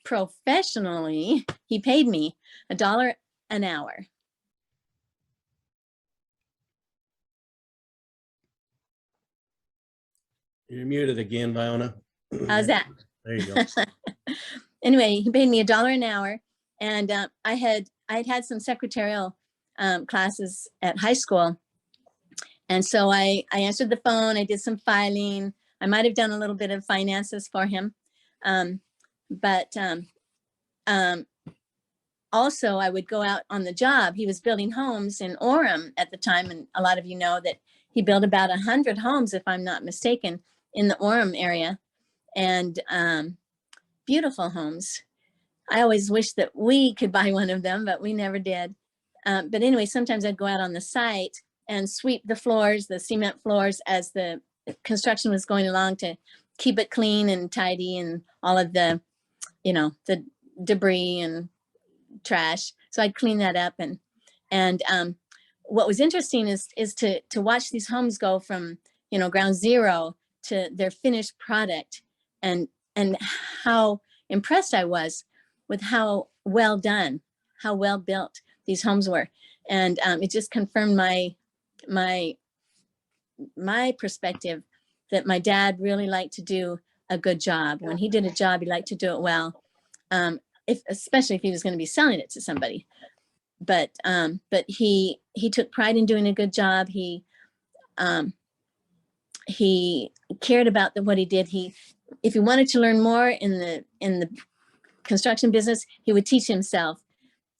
professionally. He paid me $1 an hour. You're muted again, Viona. How's that? There you go. Anyway, he paid me $1 an hour, and I had some secretarial classes at high school, and so I answered the phone. I did some filing. I might have done a little bit of finances for him, but also I would go out on the job. He was building homes in Orem at the time, and a lot of you know that he built about 100 homes, if I'm not mistaken, in the Orem area, and beautiful homes. I always wish that we could buy one of them, but we never did. But anyway, sometimes I'd go out on the site and sweep the floors, the cement floors, as the construction was going along, to keep it clean and tidy and all of the, you know, the debris and trash. So I'd clean that up. And what was interesting is to watch these homes go from, you know, ground zero to their finished product, and how impressed I was with how well done, how well built these homes were. And it just confirmed my perspective that my dad really liked to do a good job. When he did a job, he liked to do it well, especially if he was going to be selling it to somebody. But he took pride in doing a good job. He cared about what he did. If he wanted to learn more in the construction business, he would teach himself,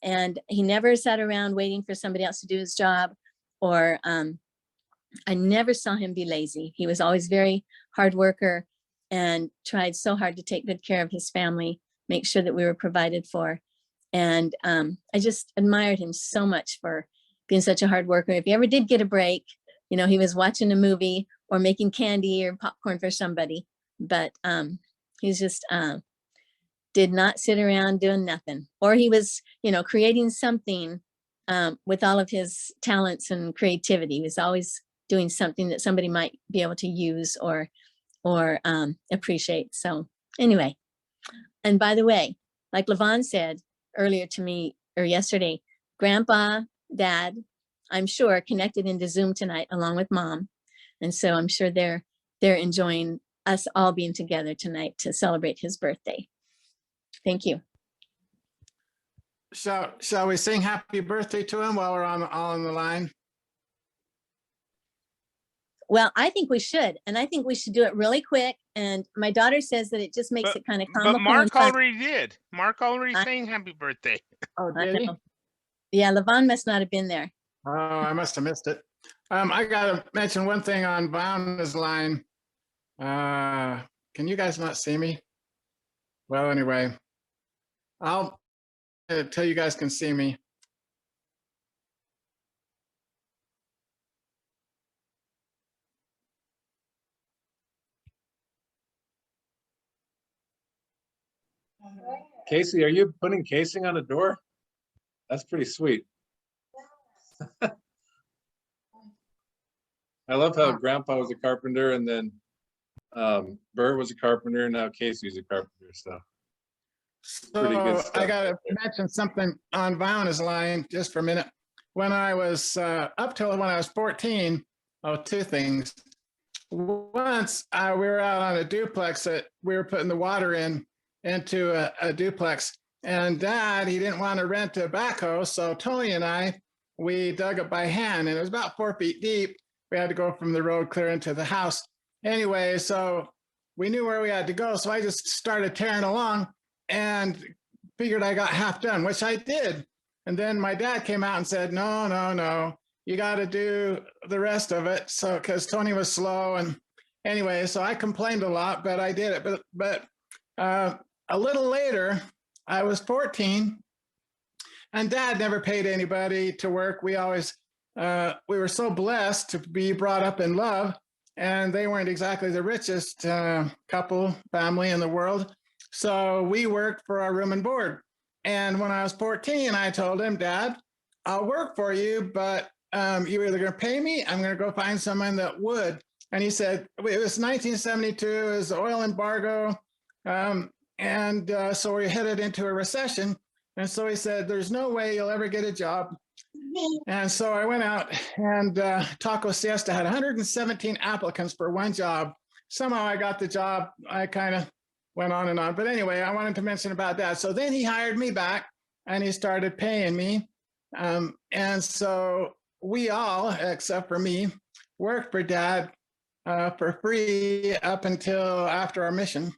and he never sat around waiting for somebody else to do his job. Or I never saw him be lazy. He was always very hard worker and tried so hard to take good care of his family, make sure that we were provided for. And I just admired him so much for being such a hard worker. If he ever did get a break, you know, he was watching a movie or making candy or popcorn for somebody, but he's just did not sit around doing nothing. Or he was, you know, creating something with all of his talents and creativity. He was always doing something that somebody might be able to use or appreciate. So anyway, and by the way, like Levon said earlier to me, or yesterday, Grandpa, Dad, I'm sure, connected into Zoom tonight along with Mom. And so I'm sure they're enjoying us all being together tonight to celebrate his birthday. Thank you. Shall we sing happy birthday to him while we're all on the line? Well, I think we should, and I think we should do it really quick. And my daughter says that it just makes it kind of comical. But Mark already did. Mark already sang happy birthday. Oh, did he? Yeah, Levon must not have been there. Oh, I must have missed it. I gotta mention one thing on Vaughna's line. Can you guys not see me? Well, anyway, I'll tell you guys can see me. Casey, are you putting casing on a door? That's pretty sweet. I love how Grandpa was a carpenter, and then Bert was a carpenter, and now Casey's a carpenter. So pretty good So stuff. I got to mention something on Vaughna's line just for a minute. When I was up till when I was 14, two things. Once we were out on a duplex that we were putting the water into a duplex, and Dad, he didn't want to rent a backhoe, so Tony and I, we dug it by hand, and it was about 4 feet deep. We had to go from the road clear into the house. Anyway, so we knew where we had to go, so I just started tearing along and figured I got half done, which I did. And then my dad came out and said, no, you got to do the rest of it. So, because Tony was slow. And anyway, so I complained a lot, but I did it. But a little later, I was 14, and Dad never paid anybody to work. We always, we were so blessed to be brought up in love, and they weren't exactly the richest family in the world. So we worked for our room and board. And when I was 14, I told him, Dad, I'll work for you, but you're either going to pay me, I'm going to go find someone that would. And he said, it was 1972, it was the oil embargo. So we headed into a recession. And so he said, there's no way you'll ever get a job. And so I went out, and Taco Siesta had 117 applicants for one job. Somehow I got the job. I kind of went on and on. But anyway, I wanted to mention about that. So then he hired me back, and he started paying me. And so we all, except for me, worked for Dad for free up until after our mission.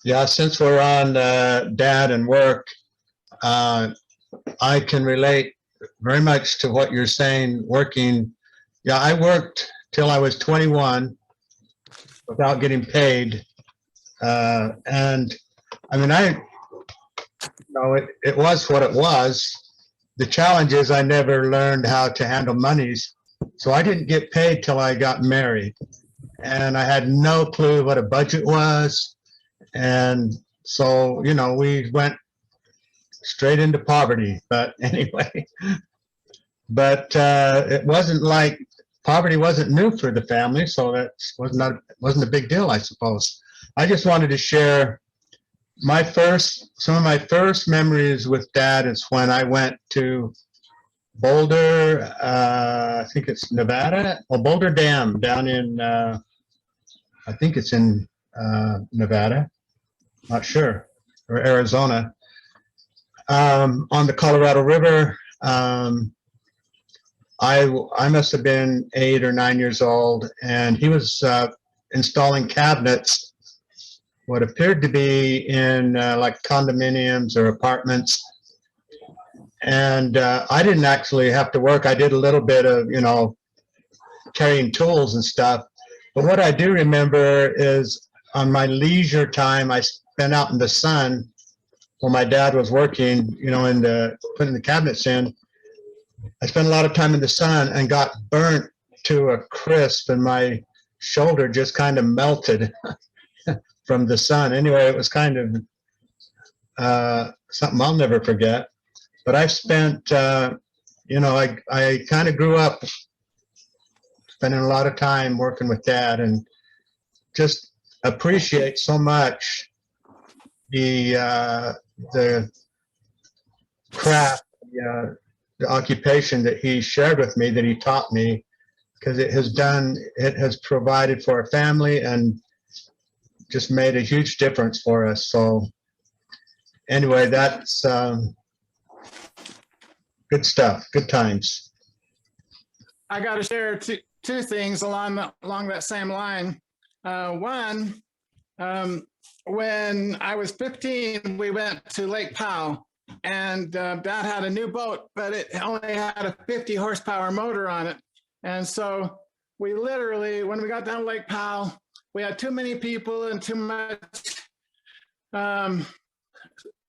Yeah, since we're on Dad and work, I can relate very much to what you're saying, working. Yeah, I worked till I was 21 without getting paid. And I mean, it was what it was. The challenge is I never learned how to handle monies. So I didn't get paid till I got married. And I had no clue what a budget was. And so, we went straight into poverty. But anyway, it wasn't like poverty wasn't new for the family. So that wasn't a big deal, I suppose. I just wanted to share some of my first memories with Dad is when I went to Boulder, I think it's Nevada, or Boulder Dam down in, I think it's in Nevada, not sure, or Arizona, on the Colorado River. I must have been 8 or 9 years old, and he was installing cabinets, what appeared to be in like condominiums or apartments. And I didn't actually have to work. I did a little bit of, carrying tools and stuff. But what I do remember is on my leisure time, I spent out in the sun while my dad was working, putting the cabinets in. I spent a lot of time in the sun and got burnt to a crisp, and my shoulder just kind of melted from the sun. Anyway, it was kind of something I'll never forget. But I've spent, I kind of grew up spending a lot of time working with Dad, and just appreciate so much the craft, the occupation that he shared with me, that he taught me, because it has provided for a family and just made a huge difference for us. So anyway, that's good stuff, good times. I got to share two things along that same line. One, when I was 15, we went to Lake Powell, and Dad had a new boat, but it only had a 50 horsepower motor on it. And so we literally, when we got down to Lake Powell, we had too many people and too much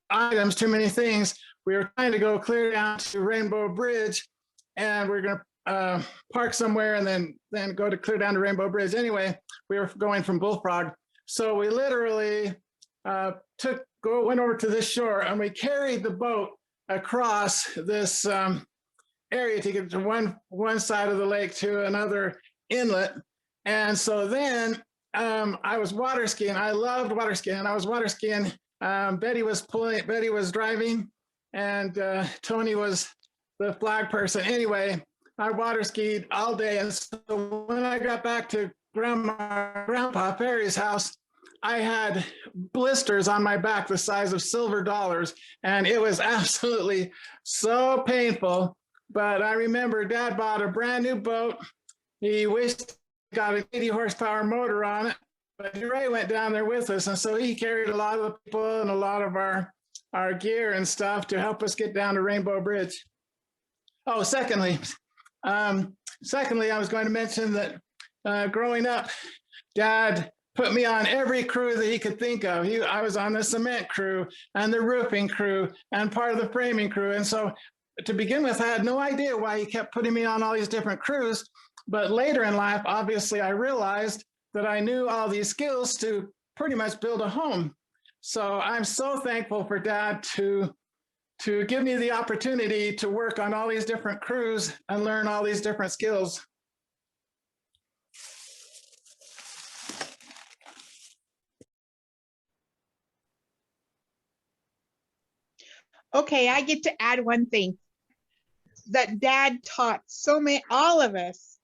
items, too many things. We were trying to go clear down to Rainbow Bridge, and we're going to park somewhere and then go to clear down to Rainbow Bridge. Anyway, we were going from Bullfrog. So we literally went over to this shore and we carried the boat across this area to get to one side of the lake to another inlet. And so then I was water skiing. I loved water skiing. I was water skiing. Betty was driving, and Tony was the flag person. Anyway, I water skied all day. And so when I got back to Grandpa Perry's house, I had blisters on my back the size of silver dollars, and it was absolutely so painful. But I remember Dad bought a brand new boat. He wished he got an 80 horsepower motor on it, but Ray went down there with us, and so he carried a lot of the people and a lot of our gear and stuff to help us get down to Rainbow Bridge. Oh, secondly, I was going to mention that growing up, Dad put me on every crew that he could think of. I was on the cement crew and the roofing crew and part of the framing crew. And so to begin with, I had no idea why he kept putting me on all these different crews. But later in life, obviously, I realized that I knew all these skills to pretty much build a home. So I'm so thankful for Dad to give me the opportunity to work on all these different crews and learn all these different skills. Okay, I get to add one thing. That Dad taught all of us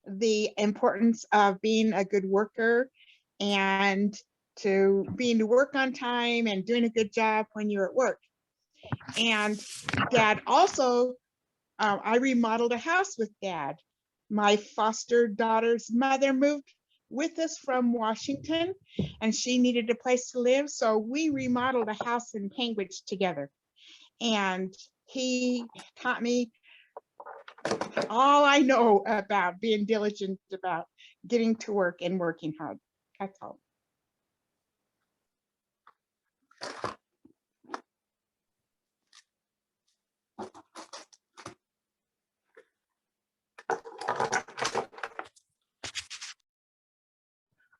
the importance of being a good worker and to work on time and doing a good job when you're at work. And Dad also, I remodeled a house with Dad. My foster daughter's mother moved with us from Washington and she needed a place to live. So we remodeled a house in Panguitch together. And he taught me all I know about being diligent about getting to work and working hard. That's all.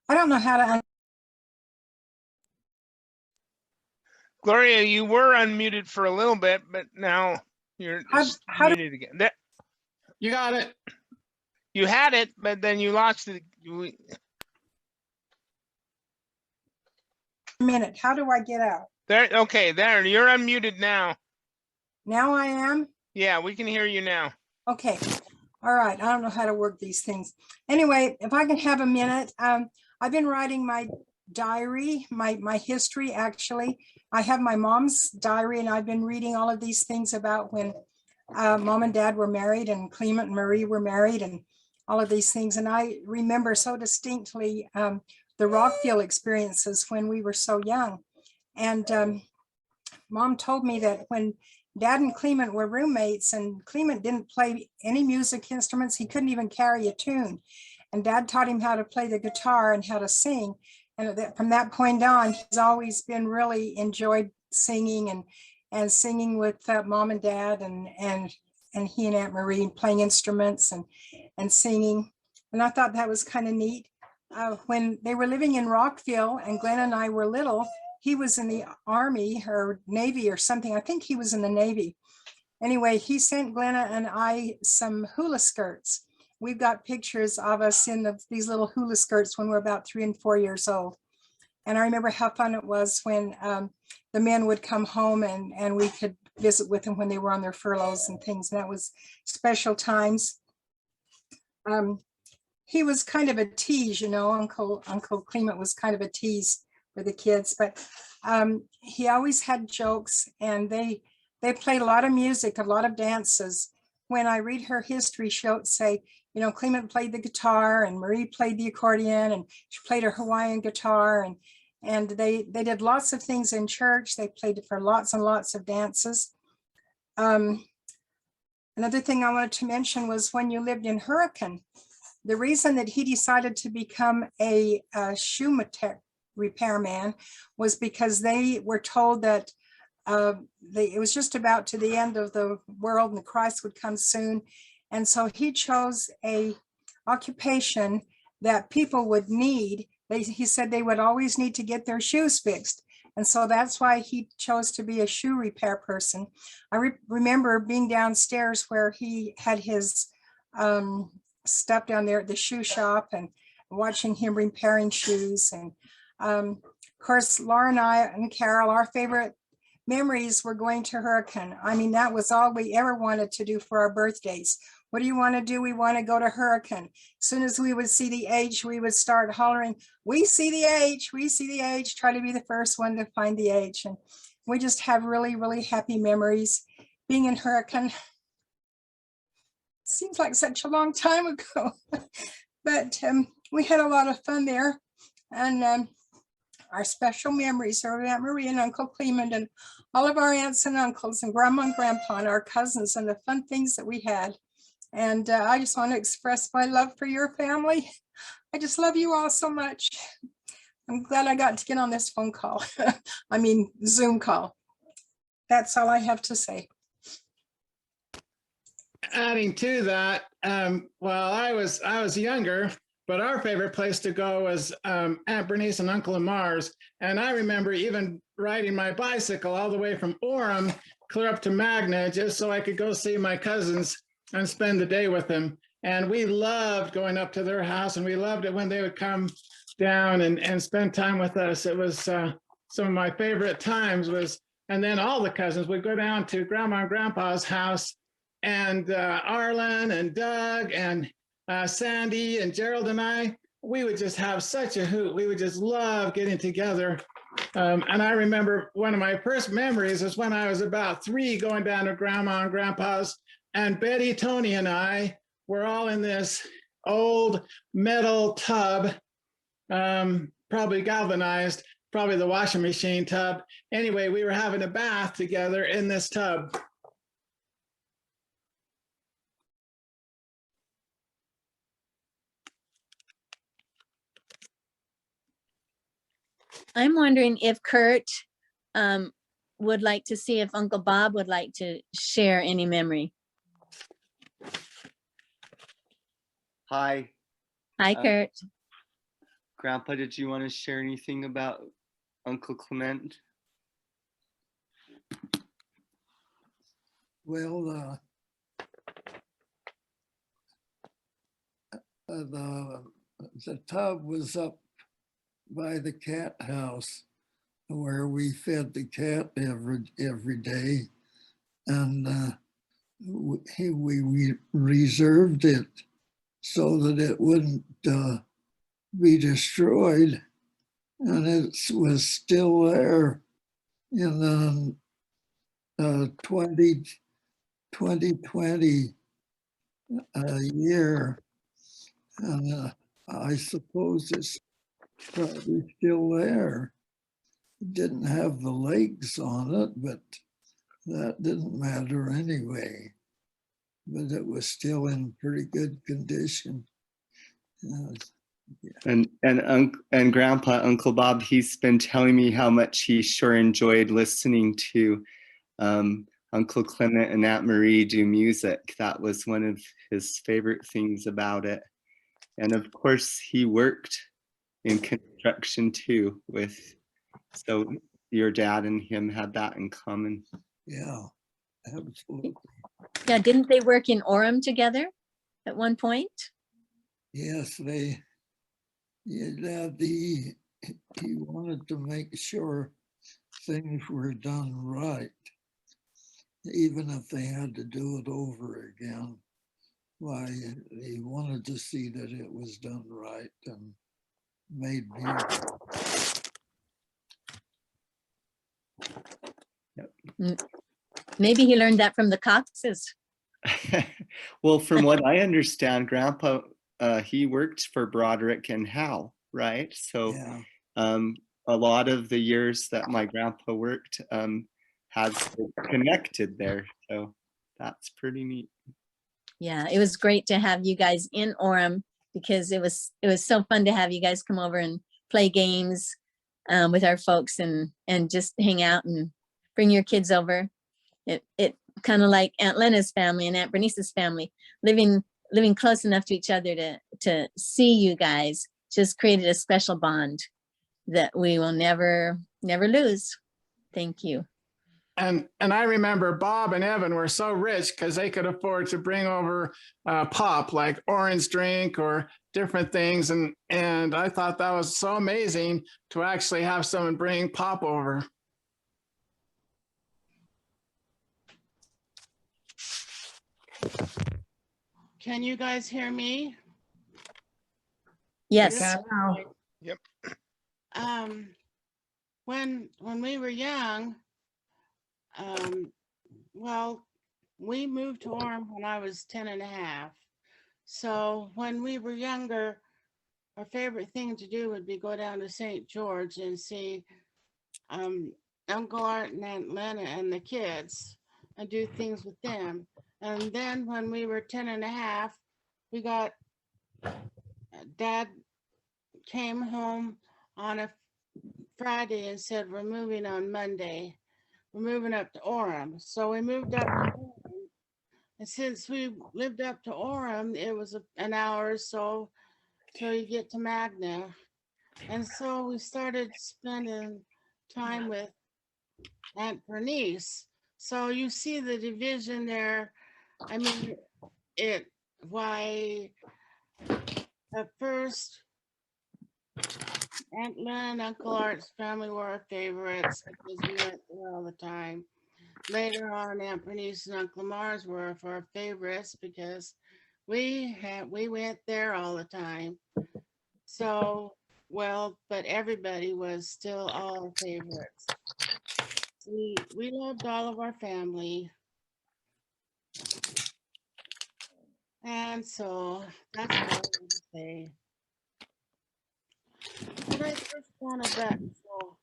I don't know how to. Gloria, you were unmuted for a little bit, but now you're muted again. There, you got it. You had it, but then you lost it. A minute. How do I get out? There. Okay, there. You're unmuted now. Now I am? Yeah, we can hear you now. Okay. All right. I don't know how to work these things. Anyway, if I can have a minute. I've been writing my diary, my history, actually. I have my mom's diary, and I've been reading all of these things about when Mom and Dad were married and Clement and Marie were married and all of these things. And I remember so distinctly the Rockville experiences when we were so young. And Mom told me that when Dad and Clement were roommates and Clement didn't play any music instruments, he couldn't even carry a tune. And Dad taught him how to play the guitar and how to sing. And from that point on, he's always been really enjoyed singing and singing with Mom and Dad and he and Aunt Marie playing instruments and singing. And I thought that was kind of neat. When they were living in Rockville and Glenn and I were little, he was in the Army or Navy or something. I think he was in the Navy. Anyway, he sent Glenna and I some hula skirts. We've got pictures of us in these little hula skirts when we're about 3 and 4 years old. And I remember how fun it was when the men would come home and we could visit with them when they were on their furloughs and things. And that was special times. He was kind of a tease, you know, Uncle Clement was kind of a tease for the kids, but he always had jokes, and they played a lot of music, a lot of dances. When I read her history, she'll say, you know, Clement played the guitar and Marie played the accordion and she played her Hawaiian guitar, and they did lots of things in church. They played for lots and lots of dances. Another thing I wanted to mention was when you lived in Hurricane, the reason that he decided to become a shoe repairman was because they were told that it was just about to the end of the world and Christ would come soon. And so he chose a occupation that people would need. He said they would always need to get their shoes fixed. And so that's why he chose to be a shoe repair person. I remember being downstairs where he had his stuff down there at the shoe shop and watching him repairing shoes. And of course, Laura and I and Carol, our favorite memories were going to Hurricane. I mean, that was all we ever wanted to do for our birthdays. What do you want to do? We want to go to Hurricane. As soon as we would see the H, we would start hollering, we see the H, we see the H, try to be the first one to find the H. And we just have really, really happy memories being in Hurricane. Seems like such a long time ago, but we had a lot of fun there. And our special memories are Aunt Marie and Uncle Clement and all of our aunts and uncles and grandma and grandpa and our cousins and the fun things that we had. And I just want to express my love for your family. I just love you all so much. I'm glad I got to get on this phone call. I mean, Zoom call. That's all I have to say. Adding to that, well, I was younger, but our favorite place to go was Aunt Bernice and Uncle Lamar's. And I remember even riding my bicycle all the way from Orem clear up to Magna just so I could go see my cousins and spend the day with them. And we loved going up to their house, and we loved it when they would come down and spend time with us. It was some of my favorite times was, and then all the cousins would go down to Grandma and Grandpa's house, and Arlen and Doug and Sandy and Gerald and I, we would just have such a hoot. We would just love getting together. And I remember one of my first memories is when I was about 3 going down to Grandma and Grandpa's, and Betty, Tony, and I were all in this old metal tub, probably galvanized, probably the washing machine tub. Anyway, we were having a bath together in this tub. I'm wondering if Kurt would like to see if Uncle Bob would like to share any memory. Hi. Hi, Kurt. Grandpa, did you want to share anything about Uncle Clement? Well, the tub was up by the cat house where we fed the cat every day, and we reserved it so that it wouldn't be destroyed, and it was still there in the 2020 year, and I suppose it's probably still there. It didn't have the legs on it, but that didn't matter anyway. But it was still in pretty good condition. And Grandpa, Uncle Bob, he's been telling me how much he sure enjoyed listening to Uncle Clement and Aunt Marie do music. That was one of his favorite things about it. And of course, he worked in construction too so your dad and him had that in common. Yeah, absolutely. Yeah, didn't they work in Orem together at one point? Yes, he wanted to make sure things were done right, even if they had to do it over again. Why, he wanted to see that it was done right and made beautiful. Maybe he learned that from the Coxes. Well, from what I understand, Grandpa, he worked for Broderick and Howe, right? So yeah. A lot of the years that my grandpa worked has connected there. So that's pretty neat. Yeah, it was great to have you guys in Orem because it was so fun to have you guys come over and play games with our folks and just hang out and bring your kids over. It kind of like Aunt Lena's family and Aunt Bernice's family, living close enough to each other to see you guys just created a special bond that we will never lose. Thank you. And I remember Bob and Evan were so rich because they could afford to bring over pop, like orange drink or different things. And I thought that was so amazing to actually have someone bring pop over. Can you guys hear me? Yes. Yep. When we were young, well, we moved to Orem when I was 10 and a half. So when we were younger, our favorite thing to do would be go down to St. George and see Uncle Art and Aunt Lena and the kids and do things with them. And then when we were 10 and a half, we got, Dad came home on a Friday and said, we're moving on Monday. We're moving up to Orem. So we moved up to Orem. And since we lived up to Orem, it was an hour or so till you get to Magna. And so we started spending time with Aunt Bernice. So you see the division there. I mean, why at first, Aunt Lynn, Uncle Art's family were our favorites because we went there all the time. Later on, Aunt Bernice and Uncle Mars were our favorites because we went there all the time. So, well, but everybody was still all our favorites. We loved all of our family. And so that's what I want to say. But I just found a button, so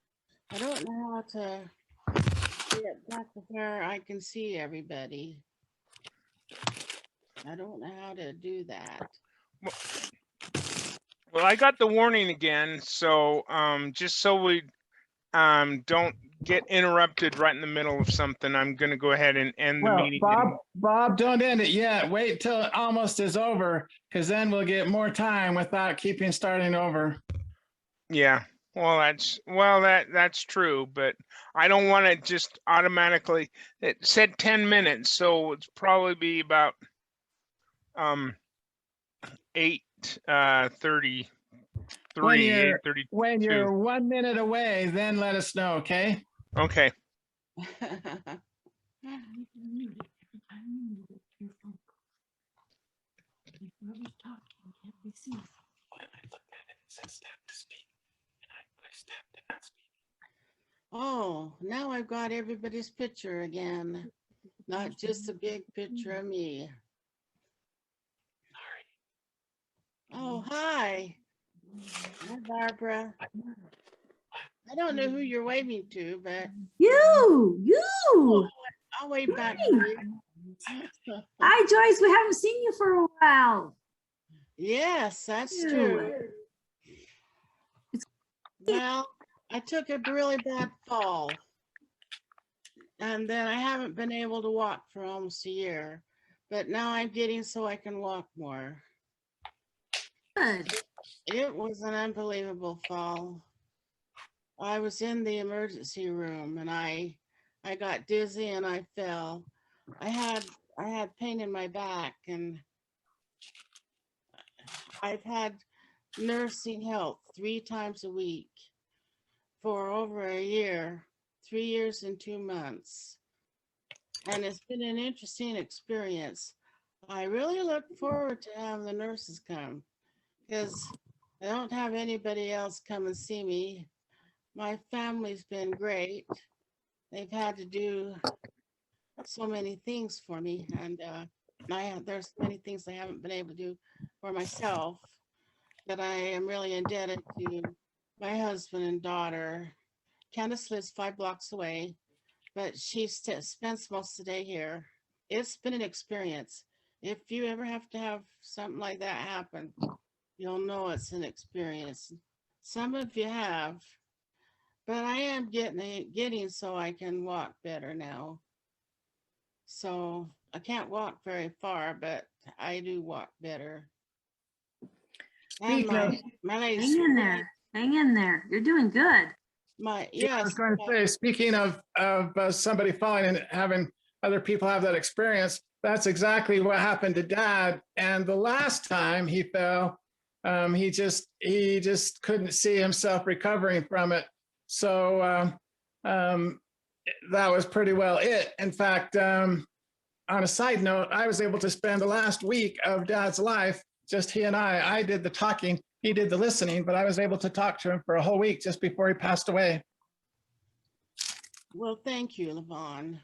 I don't know how to get back to where I can see everybody. I don't know how to do that. Well, I got the warning again, so just so we don't get interrupted right in the middle of something, I'm going to go ahead and end the meeting. Bob, don't end it yet. Wait till it almost is over, because then we'll get more time without starting over. Yeah, well, that's true, but I don't want to just automatically. It said 10 minutes, so it's probably be about 8:33. When you're 1 minute away, then let us know, okay? Okay. Oh, now I've got everybody's picture again, not just a big picture of me. Oh, hi. Hi, Barbara. I don't know who you're waving to, but You. I'll wave back to you. Hi, Joyce. We haven't seen you for a while. Yes, that's true. Well, I took a really bad fall, and then I haven't been able to walk for almost a year, but now I'm getting so I can walk more. Good. It was an unbelievable fall. I was in the emergency room and I got dizzy and I fell. I had pain in my back, and I've had nursing help 3 times a week for over a year, 3 years and 2 months. And it's been an interesting experience. I really look forward to having the nurses come because I don't have anybody else come and see me. My family's been great. They've had to do so many things for me, and there's many things I haven't been able to do for myself that I am really indebted to my husband and daughter. Candace lives 5 blocks away, but she spends most of the day here. It's been an experience. If you ever have to have something like that happen, you'll know it's an experience. Some of you have, but I am getting so I can walk better now. So I can't walk very far, but I do walk better. And Speaking of- my legs. Hang in there. Hang in there. You're doing good. My Yeah, I was yes. going to say, speaking of somebody falling and having other people have that experience, that's exactly what happened to Dad. And the last time he fell, he just couldn't see himself recovering from it. So that was pretty well it. In fact, on a side note, I was able to spend the last week of Dad's life, just he and I. I did the talking, he did the listening, but I was able to talk to him for a whole week just before he passed away. Well, thank you, Levon.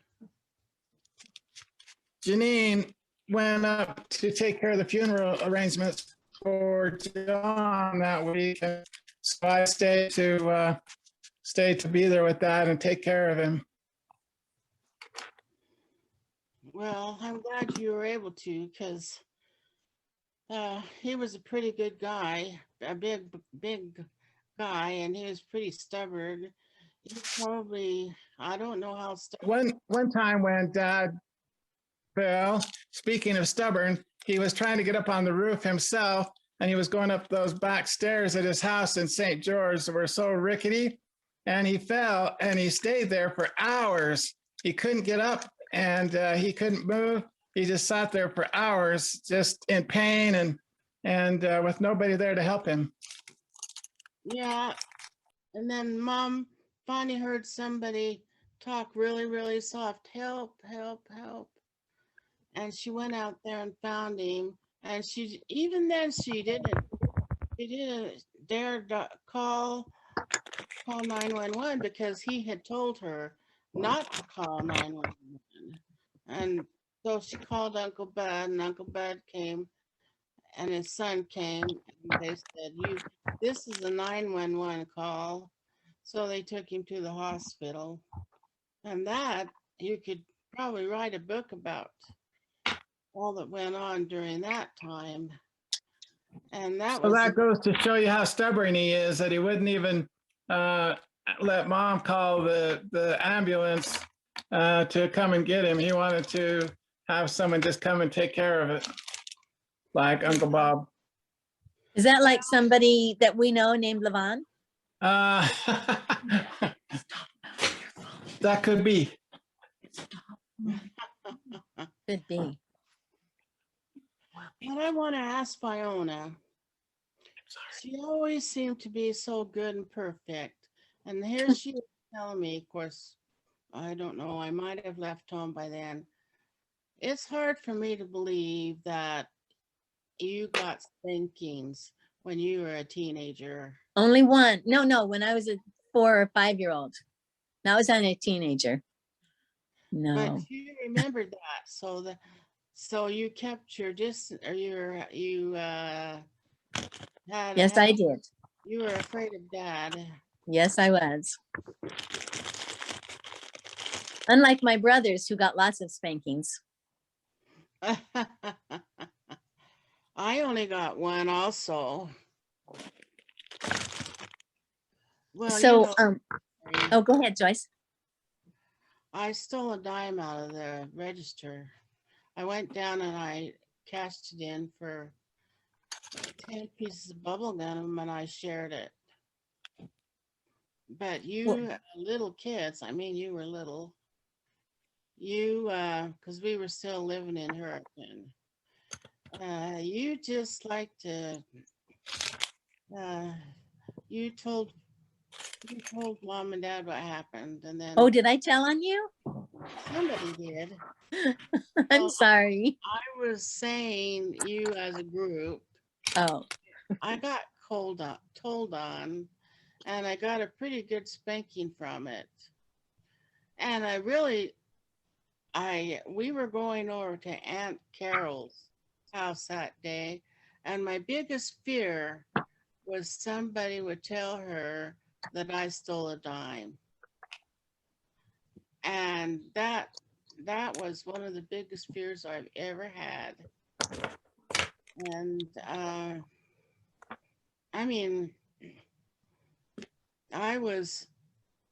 Janine went up to take care of the funeral arrangements for John that week. And so I stayed to be there with that and take care of him. Well, I'm glad you were able to, because he was a pretty good guy, a big guy, and he was pretty stubborn. He probably, I don't know how stubborn. One time when Dad fell, speaking of stubborn, he was trying to get up on the roof himself, and he was going up those back stairs at his house in St. George that were so rickety, and he fell and he stayed there for hours. He couldn't get up and he couldn't move. He just sat there for hours, just in pain and with nobody there to help him. Yeah, and then Mom finally heard somebody talk really, really soft, help, help, help. And she went out there and found him. And even then she didn't dare call 911 because he had told her not to call 911. And so she called Uncle Bud, and Uncle Bud came and his son came, and they said, this is a 911 call. So they took him to the hospital. And that, you could probably write a book about all that went on during that time. And that was. So that goes to show you how stubborn he is, that he wouldn't even let Mom call the ambulance to come and get him. He wanted to have someone just come and take care of it, like Uncle Bob. Is that like somebody that we know named Levon? That could be. Could be. But I want to ask Fiona. She always seemed to be so good and perfect. And here she was telling me, of course, I don't know, I might have left home by then. It's hard for me to believe that you got spankings when you were a teenager. Only one. No, when I was a 4 or 5 year old. Now I was a teenager. No. But you remembered that, so you kept your distance, or you had. Yes, I did. You were afraid of Dad. Yes, I was. Unlike my brothers who got lots of spankings. I only got one also. Well, so, oh, go ahead, Joyce. I stole a dime out of the register. I went down and I cashed it in for 10 pieces of bubble gum and I shared it. But you little kids, I mean, you were little. You, because we were still living in Hurricane. You just like to, you told Mom and Dad what happened, and then. Oh, did I tell on you? Somebody did. I'm sorry. I was saying you as a group. Oh. I got told on, and I got a pretty good spanking from it. And we were going over to Aunt Carol's house that day, and my biggest fear was somebody would tell her that I stole a dime. And that was one of the biggest fears I've ever had. And I mean,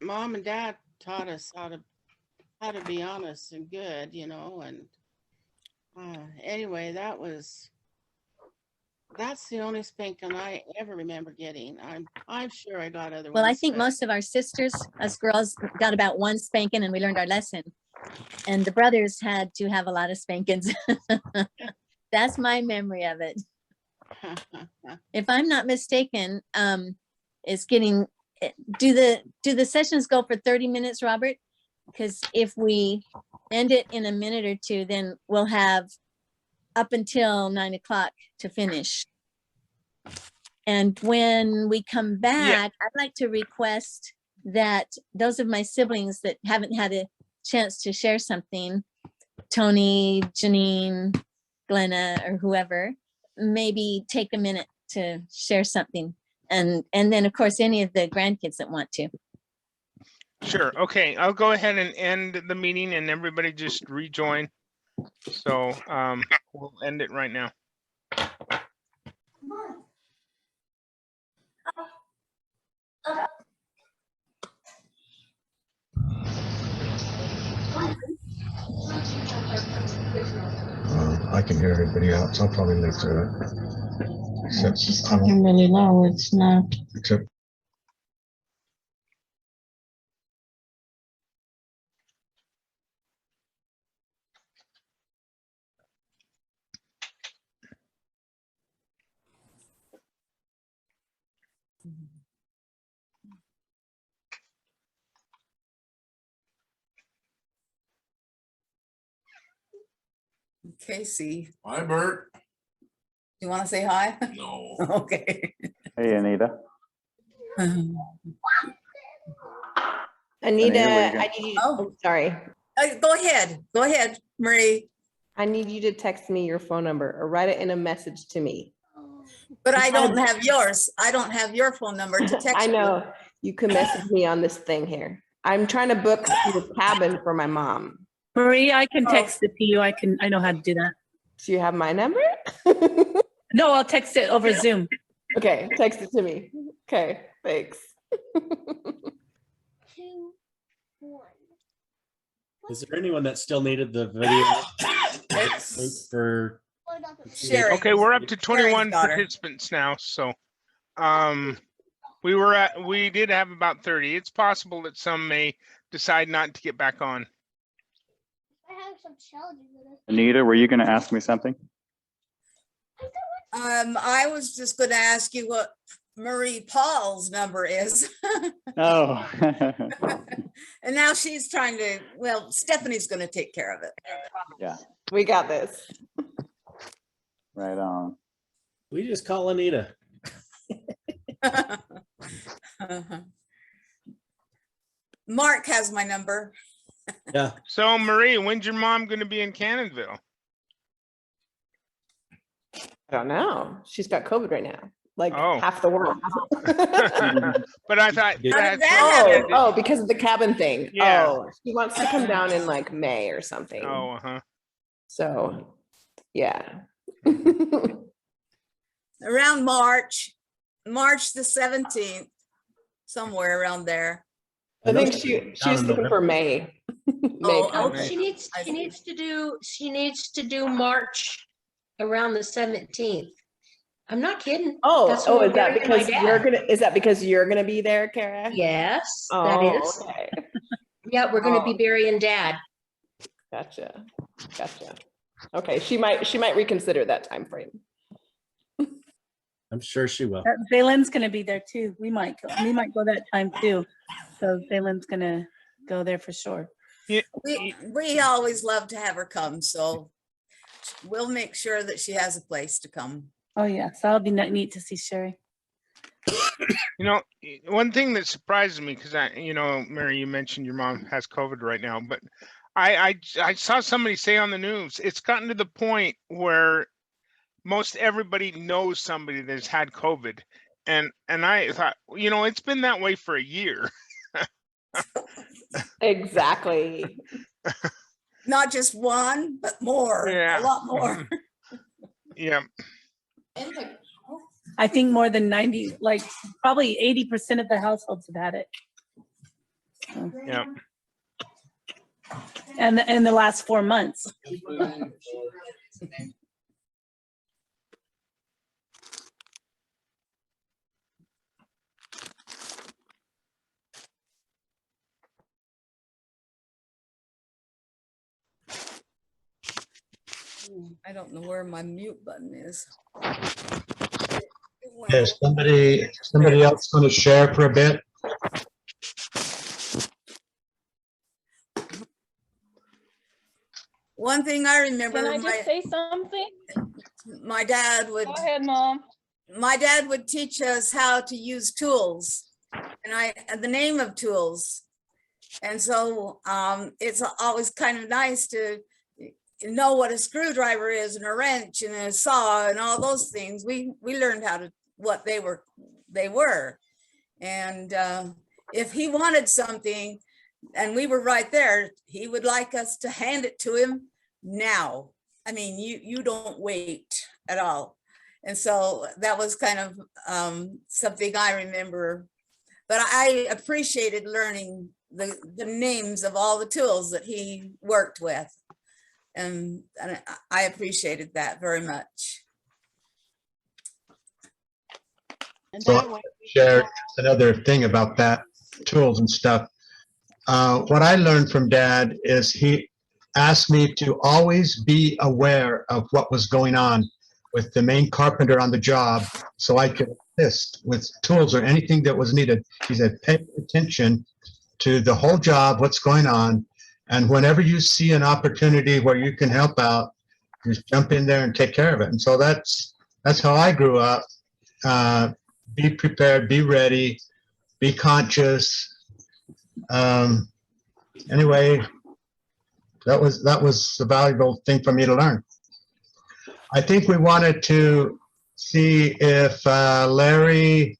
Mom and Dad taught us how to how to be honest and good, you know, and anyway, that's the only spanking I ever remember getting. I'm sure I got other Well, I ones. think but- most of our sisters, us girls, got about one spanking and we learned our lesson. And the brothers had to have a lot of spankings. That's my memory of it. If I'm not mistaken, it's getting, do the sessions go for 30 minutes, Robert? Because if we end it in a minute or two, then we'll have up until 9 o'clock to finish. And when we come back, I'd like to request that those of my siblings that haven't had a chance to share something, Tony, Janine, Glenna, or whoever, maybe take a minute to share something. And then of course, any of the grandkids that want to. Sure. Okay. I'll go ahead and end the meeting and everybody just rejoin. So we'll end it right now. I can hear everybody else. I'll probably live through it. Except, She's talking really low. It's not. except Casey, Hi, Bert. you want to say hi? No. Okay. Hey, Anita. Anita, Anita, I need you. Oh, sorry. Go ahead. Go ahead, Marie. I need you to text me your phone number or write it in a message to me. But I don't have yours. I don't have your phone number to text I know. you. You can message me on this thing here. I'm trying to book the cabin for my mom. Marie, I can text it to you. I know how to do that. Do you have my number? No, I'll text it over Zoom. Okay, text it to me. Okay, thanks. Is there anyone that still needed the video link for? Sherry. Okay, we're up to Sherry's 21 daughter. participants now. So we did have about 30. It's possible that some may decide not to get back on. Anita, were you going to ask me something? I was just going to ask you what Marie Paul's number is. Oh, And now she's trying to, well, Stephanie's going to take care of it. yeah, We got this. right on. We just call Anita. Mark has my number. Yeah. So Marie, when's your mom going to be in Cannonville? I don't know. She's got COVID right now. Like Oh. half the world. But I thought Oh, because of the cabin thing. Yeah. Oh, she wants to come down in like May or something. Oh, uh-huh. So, yeah. Around March the 17th, somewhere around there. I think she was looking for May. Oh, She needs to do March around the 17th. I'm not kidding. That's when Oh, we're is that burying my because you're gonna be there, Kara? Yes, Oh, that is. okay. Yeah, we're gonna be burying Dad. Gotcha. Okay, she might reconsider that time frame. I'm sure she will. Zaylen's gonna be there too. We might go that time too. So Zaylen's gonna go there for sure. We always love to have her come, so we'll make sure that she has a place to come. Oh yeah, so that'll be neat to see Sherry. You know, one thing that surprises me, because Mary, you mentioned your mom has COVID right now, but I saw somebody say on the news, it's gotten to the point where most everybody knows somebody that's had COVID. And I thought, it's been that way for a year. Exactly. Not just one, but more, a lot more. Yeah. I think more than 90, like probably 80% of the households have had it. So. Yeah. And in the last 4 months. I don't know where my mute button is. Is somebody else going to share for a bit? One thing I remember, Can I just say something? my dad would. Go ahead, Mom. My dad would teach us how to use tools and the name of tools. And so it's always kind of nice to know what a screwdriver is and a wrench and a saw and all those things. We learned what they were. And if he wanted something and we were right there, he would like us to hand it to him now. I mean, you don't wait at all. And so that was kind of something I remember, but I appreciated learning the names of all the tools that he worked with. And I appreciated that very much. So I share another thing about that, tools and stuff. What I learned from Dad is he asked me to always be aware of what was going on with the main carpenter on the job so I could assist with tools or anything that was needed. He said, pay attention to the whole job, what's going on, and whenever you see an opportunity where you can help out, just jump in there and take care of it. And so that's how I grew up. Be prepared, be ready, be conscious. Anyway, that was a valuable thing for me to learn. I think we wanted to see if Larry,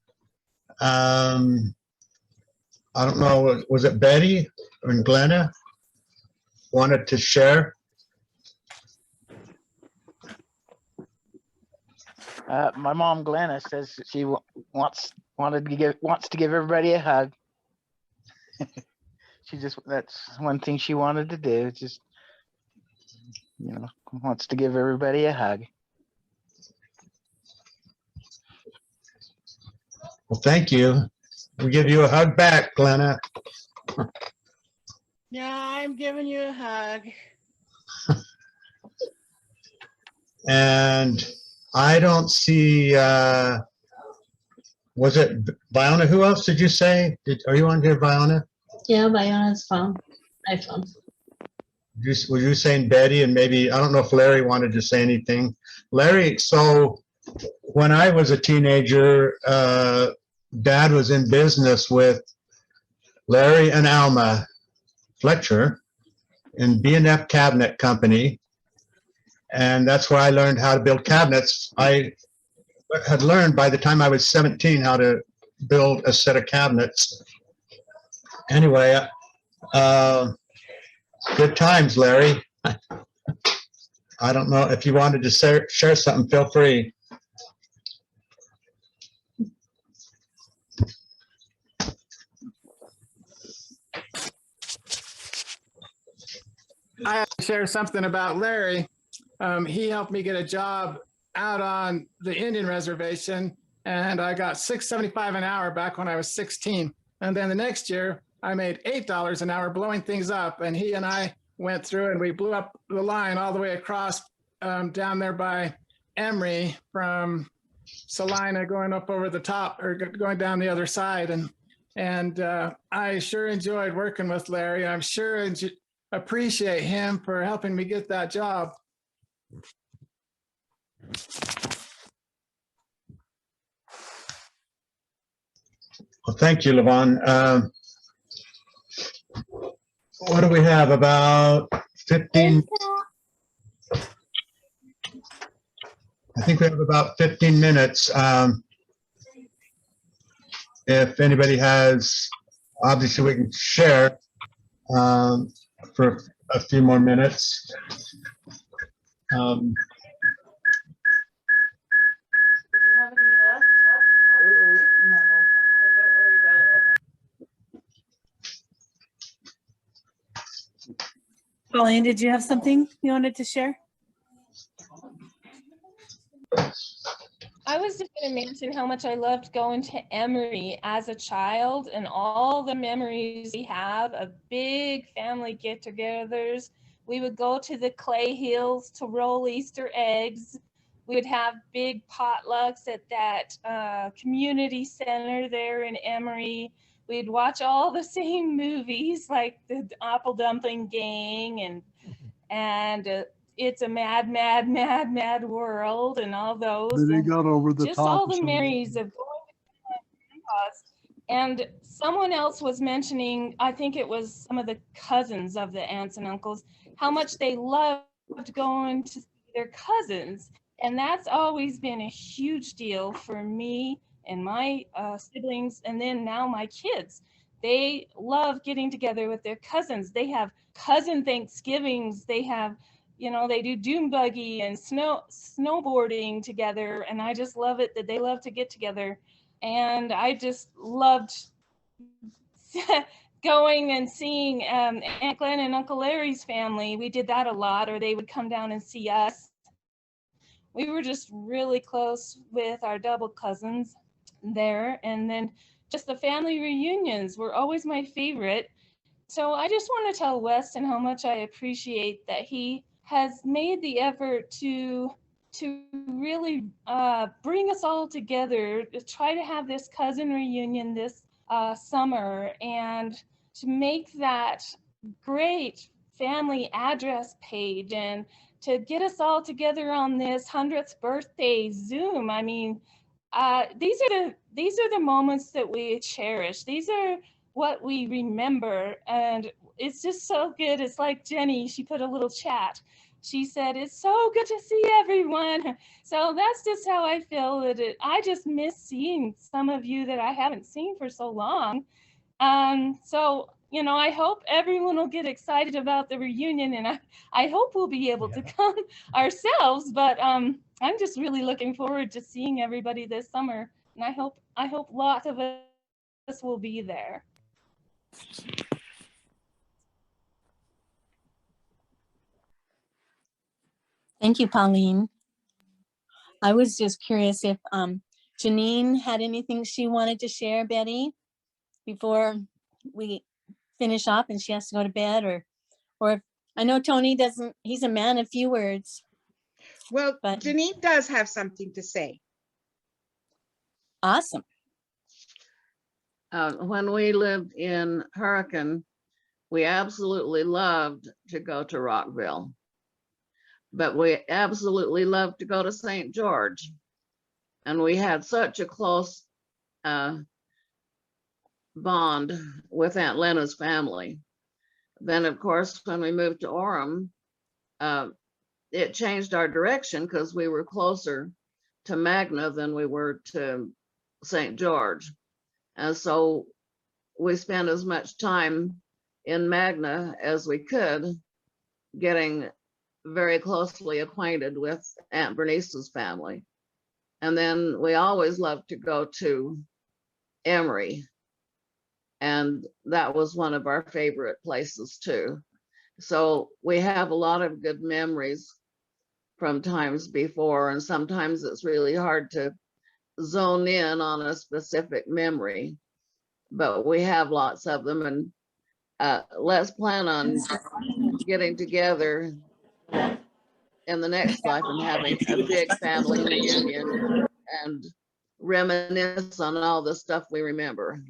I don't know, was it Betty or Glenna, wanted to share? My mom Glenna says she wants to give everybody a hug. That's one thing she wanted to do. Just wants to give everybody a hug. Well, thank you. We give you a hug back, Glenna. Yeah, I'm giving you a hug. And I don't see, was it Viona? Who else did you say? Are you on here, Viona? Yeah, Viona's phone, iPhone. Were you saying Betty, and maybe, I don't know if Larry wanted to say anything. Larry, so when I was a teenager, Dad was in business with Larry and Alma Fletcher in B&F Cabinet Company. And that's where I learned how to build cabinets. I had learned by the time I was 17 how to build a set of cabinets. Anyway, good times, Larry. I don't know if you wanted to share something, feel free. I have to share something about Larry. He helped me get a job out on the Indian reservation, and I got $6.75 an hour back when I was 16. And then the next year, I made $8 an hour blowing things up, and he and I went through and we blew up the line all the way across down there by Emory from Salina going up over the top or going down the other side. And I sure enjoyed working with Larry. I'm sure appreciate him for helping me get that job. Well, thank you, Levon. What do we have? About 15? I think we have about 15 minutes. If anybody has, obviously we can share for a few more minutes. Pauline, did you have something you wanted to share? I was just going to mention how much I loved going to Emory as a child and all the memories we have of big family get-togethers. We would go to the clay hills to roll Easter eggs. We would have big potlucks at that community center there in Emory. We'd watch all the same movies like the Apple Dumpling Gang and It's a Mad, Mad, Mad, Mad World and all those. Then he And got over the just top. all or the something. memories of going to grandpa's. And someone else was mentioning, I think it was some of the cousins of the aunts and uncles, how much they loved going to see their cousins. And that's always been a huge deal for me and my siblings, and then now my kids. They love getting together with their cousins. They have cousin Thanksgivings. They have, they do dune buggy and snowboarding together. And I just love it that they love to get together. And I just loved going and seeing Aunt Glenn and Uncle Larry's family. We did that a lot, or they would come down and see us. We were just really close with our double cousins there. And then just the family reunions were always my favorite. So I just want to tell Weston how much I appreciate that he has made the effort to really bring us all together, to try to have this cousin reunion this summer, and to make that great family address page, and to get us all together on this 100th birthday Zoom. I mean, these are the moments that we cherish. These are what we remember, and it's just so good. It's like Jenny, she put a little chat. She said, it's so good to see everyone. So that's just how I feel I just miss seeing some of you that I haven't seen for so long. So, I hope everyone will get excited about the reunion, and I hope we'll be able to come ourselves, but I'm just really looking forward to seeing everybody this summer, and I hope lots of us will be there. Thank you, Pauline. I was just curious if Janine had anything she wanted to share, Betty, before we finish up and she has to go to bed, or if, I know Tony doesn't, he's a man of few words. Well, but Janine does have something to say. Awesome. When we lived in Hurricane, we absolutely loved to go to Rockville, but we absolutely loved to go to St. George. And we had such a close bond with Aunt Lena's family. Then, of course, when we moved to Orem, it changed our direction because we were closer to Magna than we were to St. George. And so we spent as much time in Magna as we could, getting very closely acquainted with Aunt Bernice's family. And then we always loved to go to Emory. And that was one of our favorite places too. So we have a lot of good memories from times before, and sometimes it's really hard to zone in on a specific memory, but we have lots of them. And let's plan on getting together in the next life and having a big family reunion and reminisce on all the stuff we remember.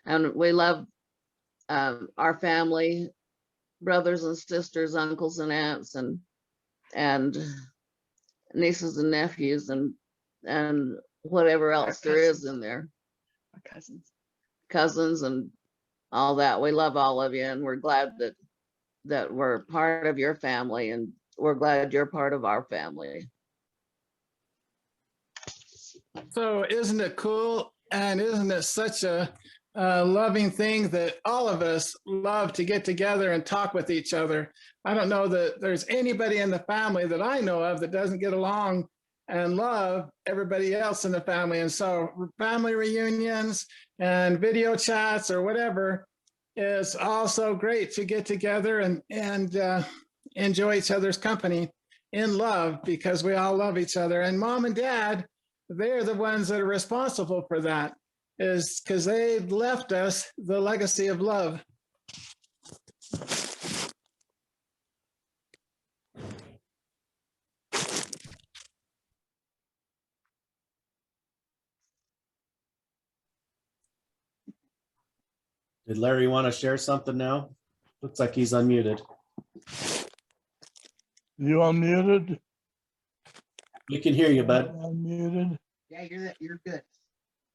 And we love our family, brothers and sisters, uncles and aunts, and nieces and nephews, and whatever else there is in there. Our cousins and all that. We love all of you, and we're glad that we're part of your family, and we're glad you're part of our family. So isn't it cool? And isn't it such a loving thing that all of us love to get together and talk with each other? I don't know that there's anybody in the family that I know of that doesn't get along and love everybody else in the family. And so family reunions and video chats or whatever it's also great to get together and enjoy each other's company in love, because we all love each other. And mom and dad, they're the ones that are responsible for that, is because they left us the legacy of love. Did Larry want to share something now? Looks like he's unmuted. You unmuted? We can hear you, bud. Unmuted? Yeah, you're good.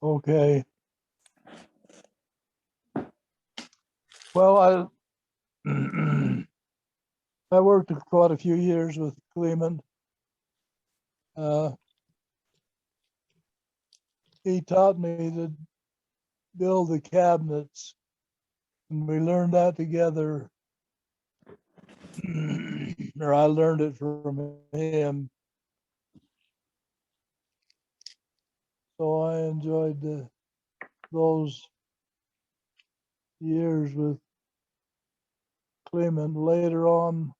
Okay. Well, I worked quite a few years with Clement. He taught me to build the cabinets, and we learned that together. Or I learned it from him. So I enjoyed those years with Clement. Later on,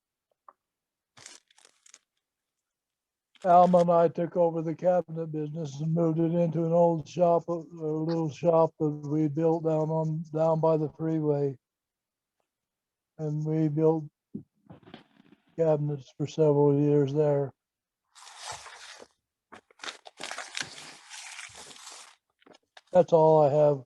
Alma and I took over the cabinet business and moved it into an old shop, a little shop that we built down by the freeway. And we built cabinets for several years there. That's all I have.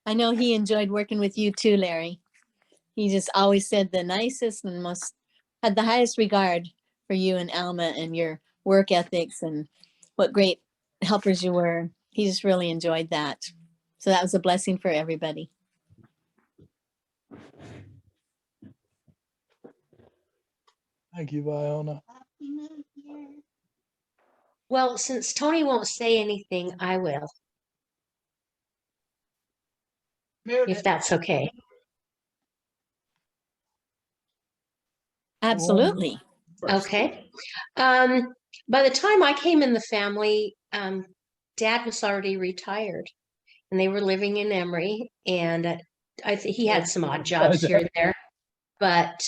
I know he enjoyed working with you too, Larry. He just always said the nicest and had the highest regard for you and Alma and your work ethics and what great helpers you were. He just really enjoyed that. So that was a blessing for everybody. Thank you, Viona. Well, since Tony won't say anything, I will. If that's okay. Absolutely. Okay. By the time I came in the family, Dad was already retired, and they were living in Emory, and I think he had some odd jobs here and there, but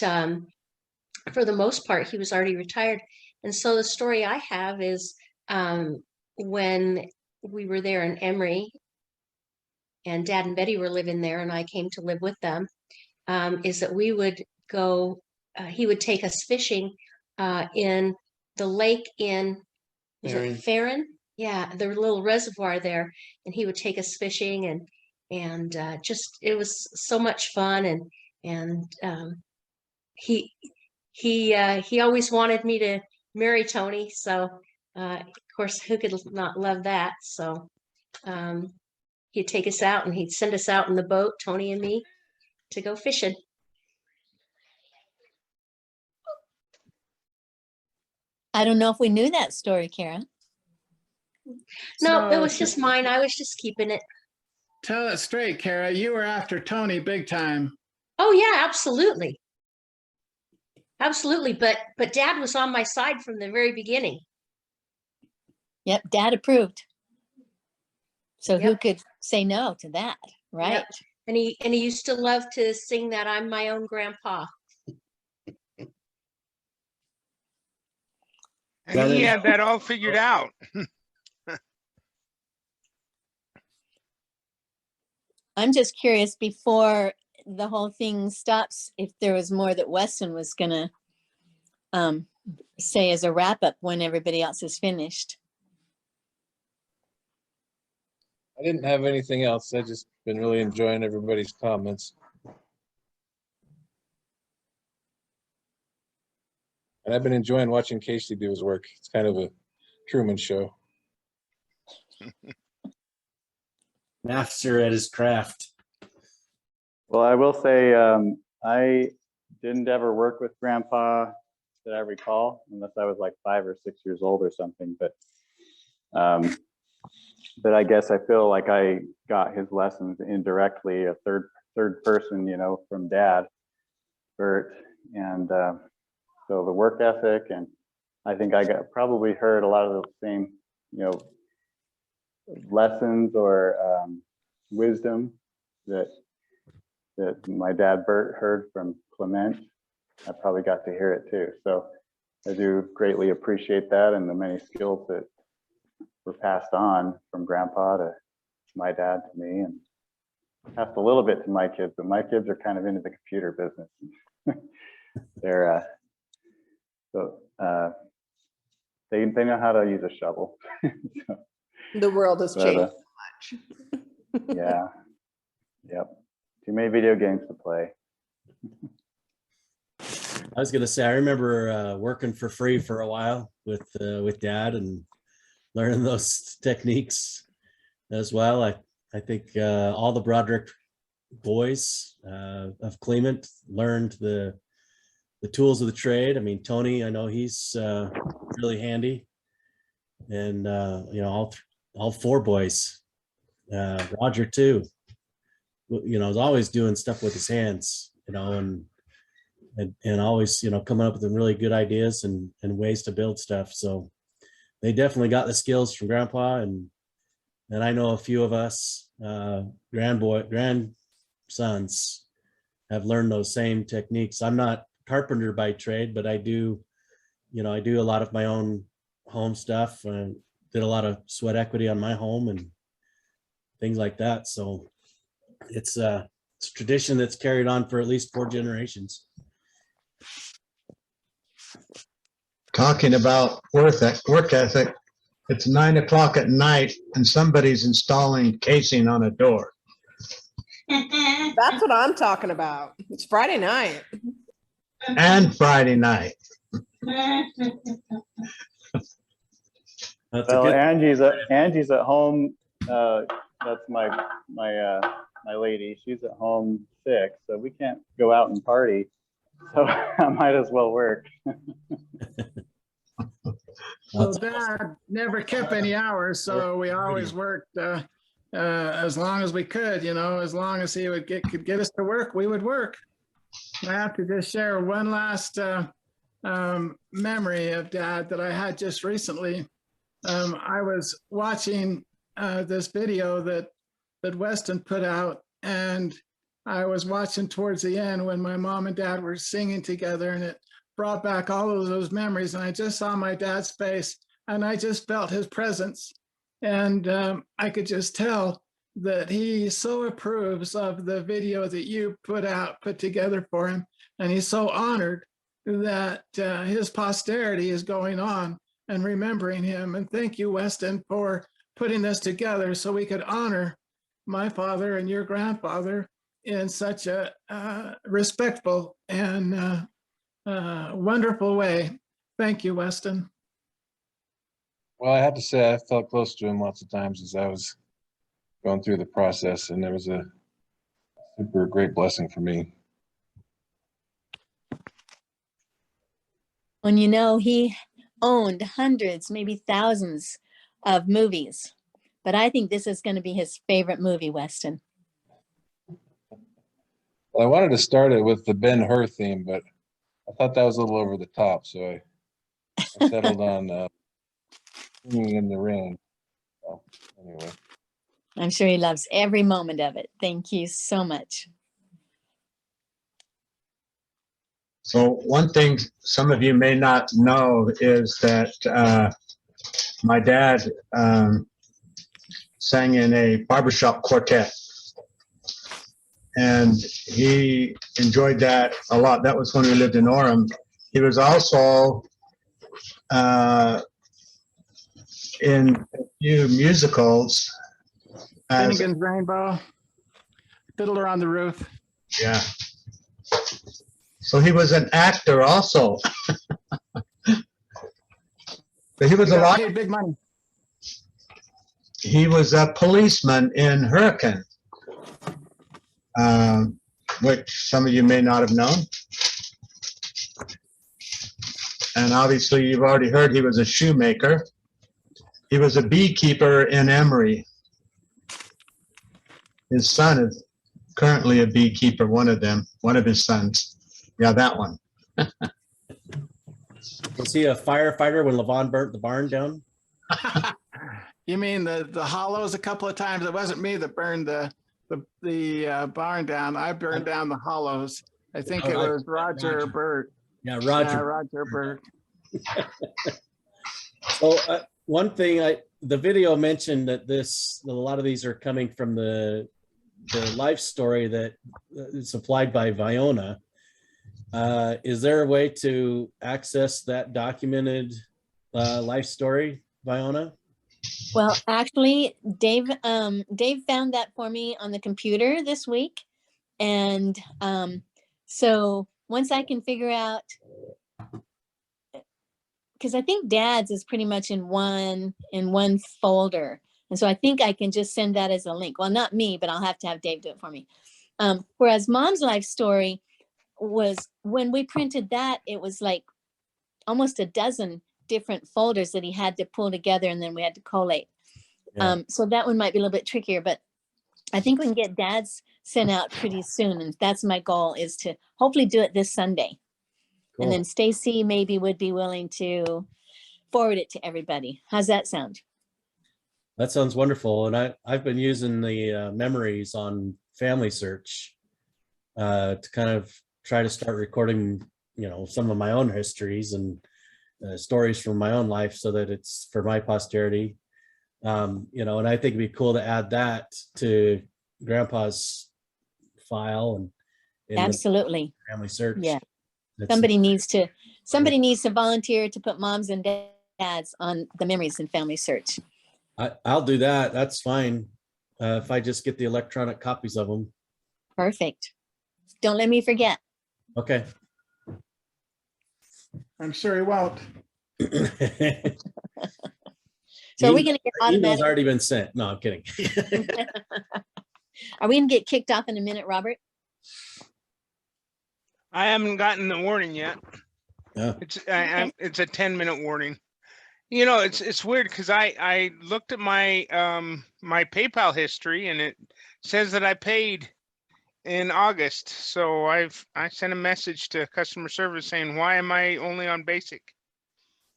for the most part, he was already retired. And so the story I have is when we were there in Emory, and Dad and Betty were living there, and I came to live with them, is that we would go, he would take us fishing in the lake in, was it Farron? Yeah, the little reservoir there, and he would take us fishing, and just, it was so much fun, and he always wanted me to marry Tony, so of course, who could not love that? So he'd take us out and he'd send us out in the boat, Tony and me, to go fishing. I don't know if we knew that story, Kara. No, it was just mine. I was just keeping it. Tell it straight, Kara. You were after Tony big time. Oh yeah, absolutely. Absolutely. But Dad was on my side from the very beginning. Yep, Dad approved. So who could say no to that, right? Yep. And he used to love to sing that I'm my own grandpa. And he had that all figured out. I'm just curious, before the whole thing stops, if there was more that Weston was gonna say as a wrap up when everybody else is finished. I didn't have anything else. I just been really enjoying everybody's comments. And I've been enjoying watching Casey do his work. It's kind of a Truman Show. Master at his craft. Well, I will say I didn't ever work with Grandpa that I recall, unless I was like 5 or 6 years old or something. But I guess I feel like I got his lessons indirectly, a third person, you know, from Dad, Bert, and so the work ethic and I think I probably heard a lot of the same, lessons or wisdom that my dad Bert heard from Clement. I probably got to hear it too. So I do greatly appreciate that, and the many skills that were passed on from Grandpa to my dad to me, and passed a little bit to my kids, but my kids are kind of into the computer business. They're they know how to use a shovel. So, The world has changed so much. Yeah. Yep. Too many video games to play. I was gonna say, I remember working for free for a while with Dad and learning those techniques as well. I think all the Broderick boys of Clement learned the tools of the trade. I mean, Tony, I know he's really handy, and all four boys, Roger too. Is always doing stuff with his hands, and always, coming up with some really good ideas and ways to build stuff. So they definitely got the skills from Grandpa, and I know a few of us grandsons have learned those same techniques. I'm not carpenter by trade, but I do a lot of my own home stuff. Did a lot of sweat equity on my home and things like that. So it's a tradition that's carried on for at least 4 generations. Talking about work ethic, it's 9 o'clock at night and somebody's installing casing on a door. That's what I'm talking about. It's Friday night. And Friday night. Well, Angie's at home. That's my lady. She's at home sick, so we can't go out and party. So I might as well work. Well, Dad never kept any hours, so we always worked as long as we could. As long as he could get us to work, we would work. I have to just share one last memory of Dad that I had just recently. I was watching this video that Weston put out, and I was watching towards the end when my mom and Dad were singing together, and it brought back all of those memories. And I just saw my dad's face, and I just felt his presence, and I could just tell that he so approves of the video that you put together for him, and he's so honored that his posterity is going on and remembering him. And thank you, Weston, for putting this together so we could honor my father and your grandfather in such a respectful and wonderful way. Thank you, Weston. Well, I have to say I felt close to him lots of times as I was going through the process, and it was a super great blessing for me. When he owned hundreds, maybe thousands of movies, but I think this is going to be his favorite movie, Weston. Well, I wanted to start it with the Ben-Hur theme, but I thought that was a little over the top, so I settled on Singing in the Rain. So, anyway. I'm sure he loves every moment of it. Thank you so much. So one thing some of you may not know is that my dad sang in a barbershop quartet, and he enjoyed that a lot. That was when we lived in Orem. He was also in a few musicals. Finnegan's Rainbow, Fiddler on the Roof. Yeah. So he was an actor also. But he was He a got lot. paid big money. He was a policeman in Hurricane, which some of you may not have known. And obviously you've already heard he was a shoemaker. He was a beekeeper in Emory. His son is currently a beekeeper, one of his sons. Yeah, that one. Was he a firefighter when Levon burnt the barn down? You mean the hollows a couple of times? It wasn't me that burned the barn down. I burned down the hollows. I think it was Roger or Bert. Yeah, Yeah, Roger. Roger Bert. So one thing, the video mentioned that a lot of these are coming from the life story that is supplied by Viona. Is there a way to access that documented life story, Viona? Well, actually, Dave found that for me on the computer this week. And so once I can figure out, because I think Dad's is pretty much in one folder. And so I think I can just send that as a link. Well, not me, but I'll have to have Dave do it for me. Whereas Mom's life story was, when we printed that, it was like almost a dozen different folders that he had to pull together, and then we had to collate. Yeah. So that one might be a little bit trickier, but I think we can get Dad's sent out pretty soon. And that's my goal, is to hopefully do it this Sunday. Cool. And then Stacy maybe would be willing to forward it to everybody. How's that sound? That sounds wonderful. And I've been using the memories on Family Search to kind of try to start recording, some of my own histories and stories from my own life, so that it's for my posterity. And I think it'd be cool to add that to Grandpa's file and Absolutely. Family Search. Yeah. That's- Somebody needs to volunteer to put moms and dads on the memories and Family Search. I'll do that. That's fine. If I just get the electronic copies of them. Perfect. Don't let me forget. Okay. I'm sure he won't. So are we going to get Email's automatic? already been sent. No, I'm kidding. Are we going to get kicked off in a minute, Robert? I haven't gotten the warning yet. Yeah. It's it's a 10-minute warning. It's weird because I looked at my my PayPal history, and it says that I paid in August. So I sent a message to customer service saying, why am I only on basic?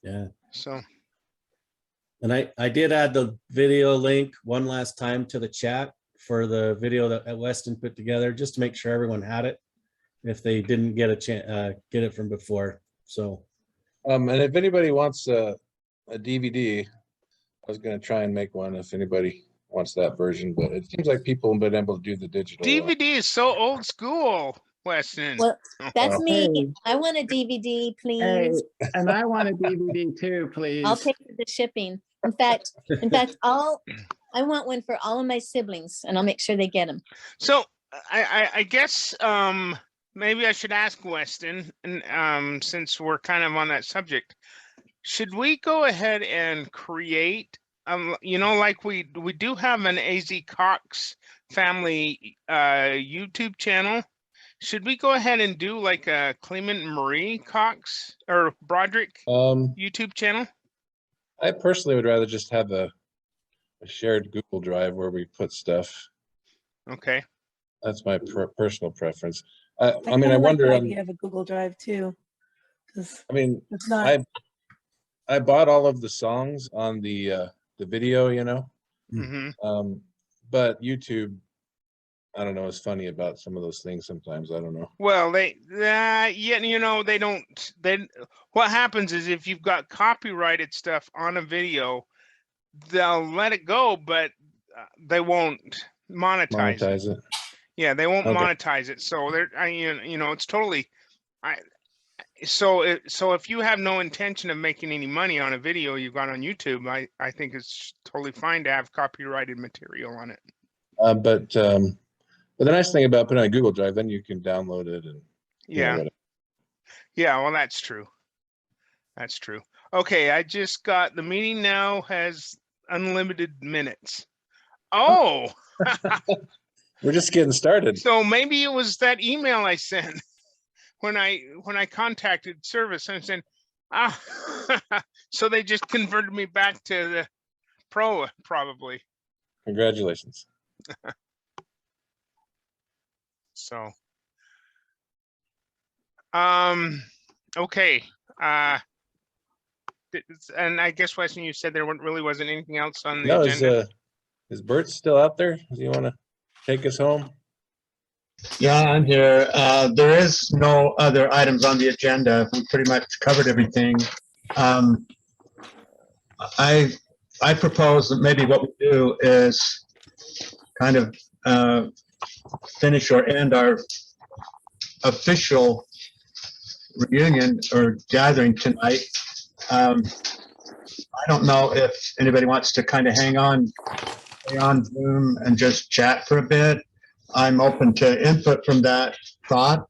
Yeah. So. And I did add the video link one last time to the chat for the video that Weston put together, just to make sure everyone had it if they didn't get a chance get it from before. So and if anybody wants a DVD, I was going to try and make one if anybody wants that version, but it seems like people have been able to do the digital. DVD is so old school, Weston. Well, that's me. Hey. I want a DVD, Hey, please. and I want a DVD too, please. I'll pay for the shipping. In fact, I want one for all of my siblings, and I'll make sure they get them. So I guess maybe I should ask Weston, and since we're kind of on that subject, should we go ahead and create like we do have an AZ Cox family YouTube channel. Should we go ahead and do like a Clement Marie Cox or Broderick YouTube channel? I personally would rather just have a shared Google Drive where we put stuff. Okay. That's my personal preference. I mean, kinda I like wonder. the idea of a Google Drive too. 'Cause I mean, it's not. I bought all of the songs on the video, Mm-hmm. But YouTube, I don't know, is funny about some of those things sometimes. I don't know. Well, they don't. What happens is, if you've got copyrighted stuff on a video, they'll let it go, but they won't monetize it. Yeah, they won't monetize it. So it's totally. So if you have no intention of making any money on a video you've got on YouTube, I think it's totally fine to have copyrighted material on it. But the nice thing about putting on a Google Drive, then you can download it and Yeah. Yeah, well, that's true. That's true. Okay, I just got the meeting now has unlimited minutes. Oh, we're just getting started. So maybe it was that email I sent when I contacted service and said, so they just converted me back to the pro, probably. Congratulations. So, okay. And I guess, Weston, you said there really wasn't anything else on the No, agenda. is Bert still out there? Do you want to take us home? Yeah, I'm here. There is no other items on the agenda. We pretty much covered everything. I propose that maybe what we do is kind of finish or end our official reunion or gathering tonight. I don't know if anybody wants to kind of hang on, stay on Zoom and just chat for a bit. I'm open to input from that thought.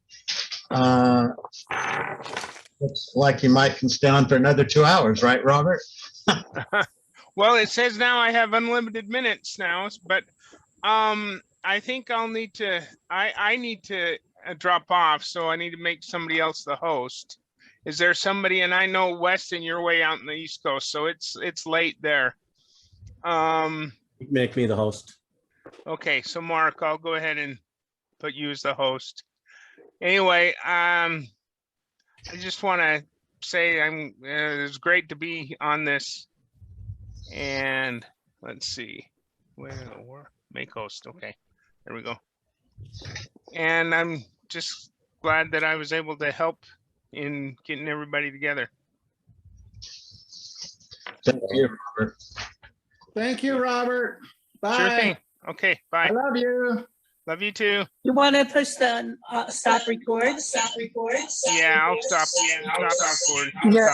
Looks like you might can stay on for another 2 hours, right, Robert? Well, it says now I have unlimited minutes now, but I think I'll need to, I need to drop off, so I need to make somebody else the host. Is there somebody, and I know Weston, you're way out in the East Coast, so it's late there. Make me the host. Okay, so Mark, I'll go ahead and put you as the host. Anyway, I just want to say it's great to be on this. And let's see, where make host. Okay, there we go. And I'm just glad that I was able to help in getting everybody together. Thank you, Robert. Thank you, Robert. Bye. Sure thing. Okay, bye. I love you. Love you too. You want to push the stop record? Yeah, I'll stop. Yeah, I'll stop recording. Yeah.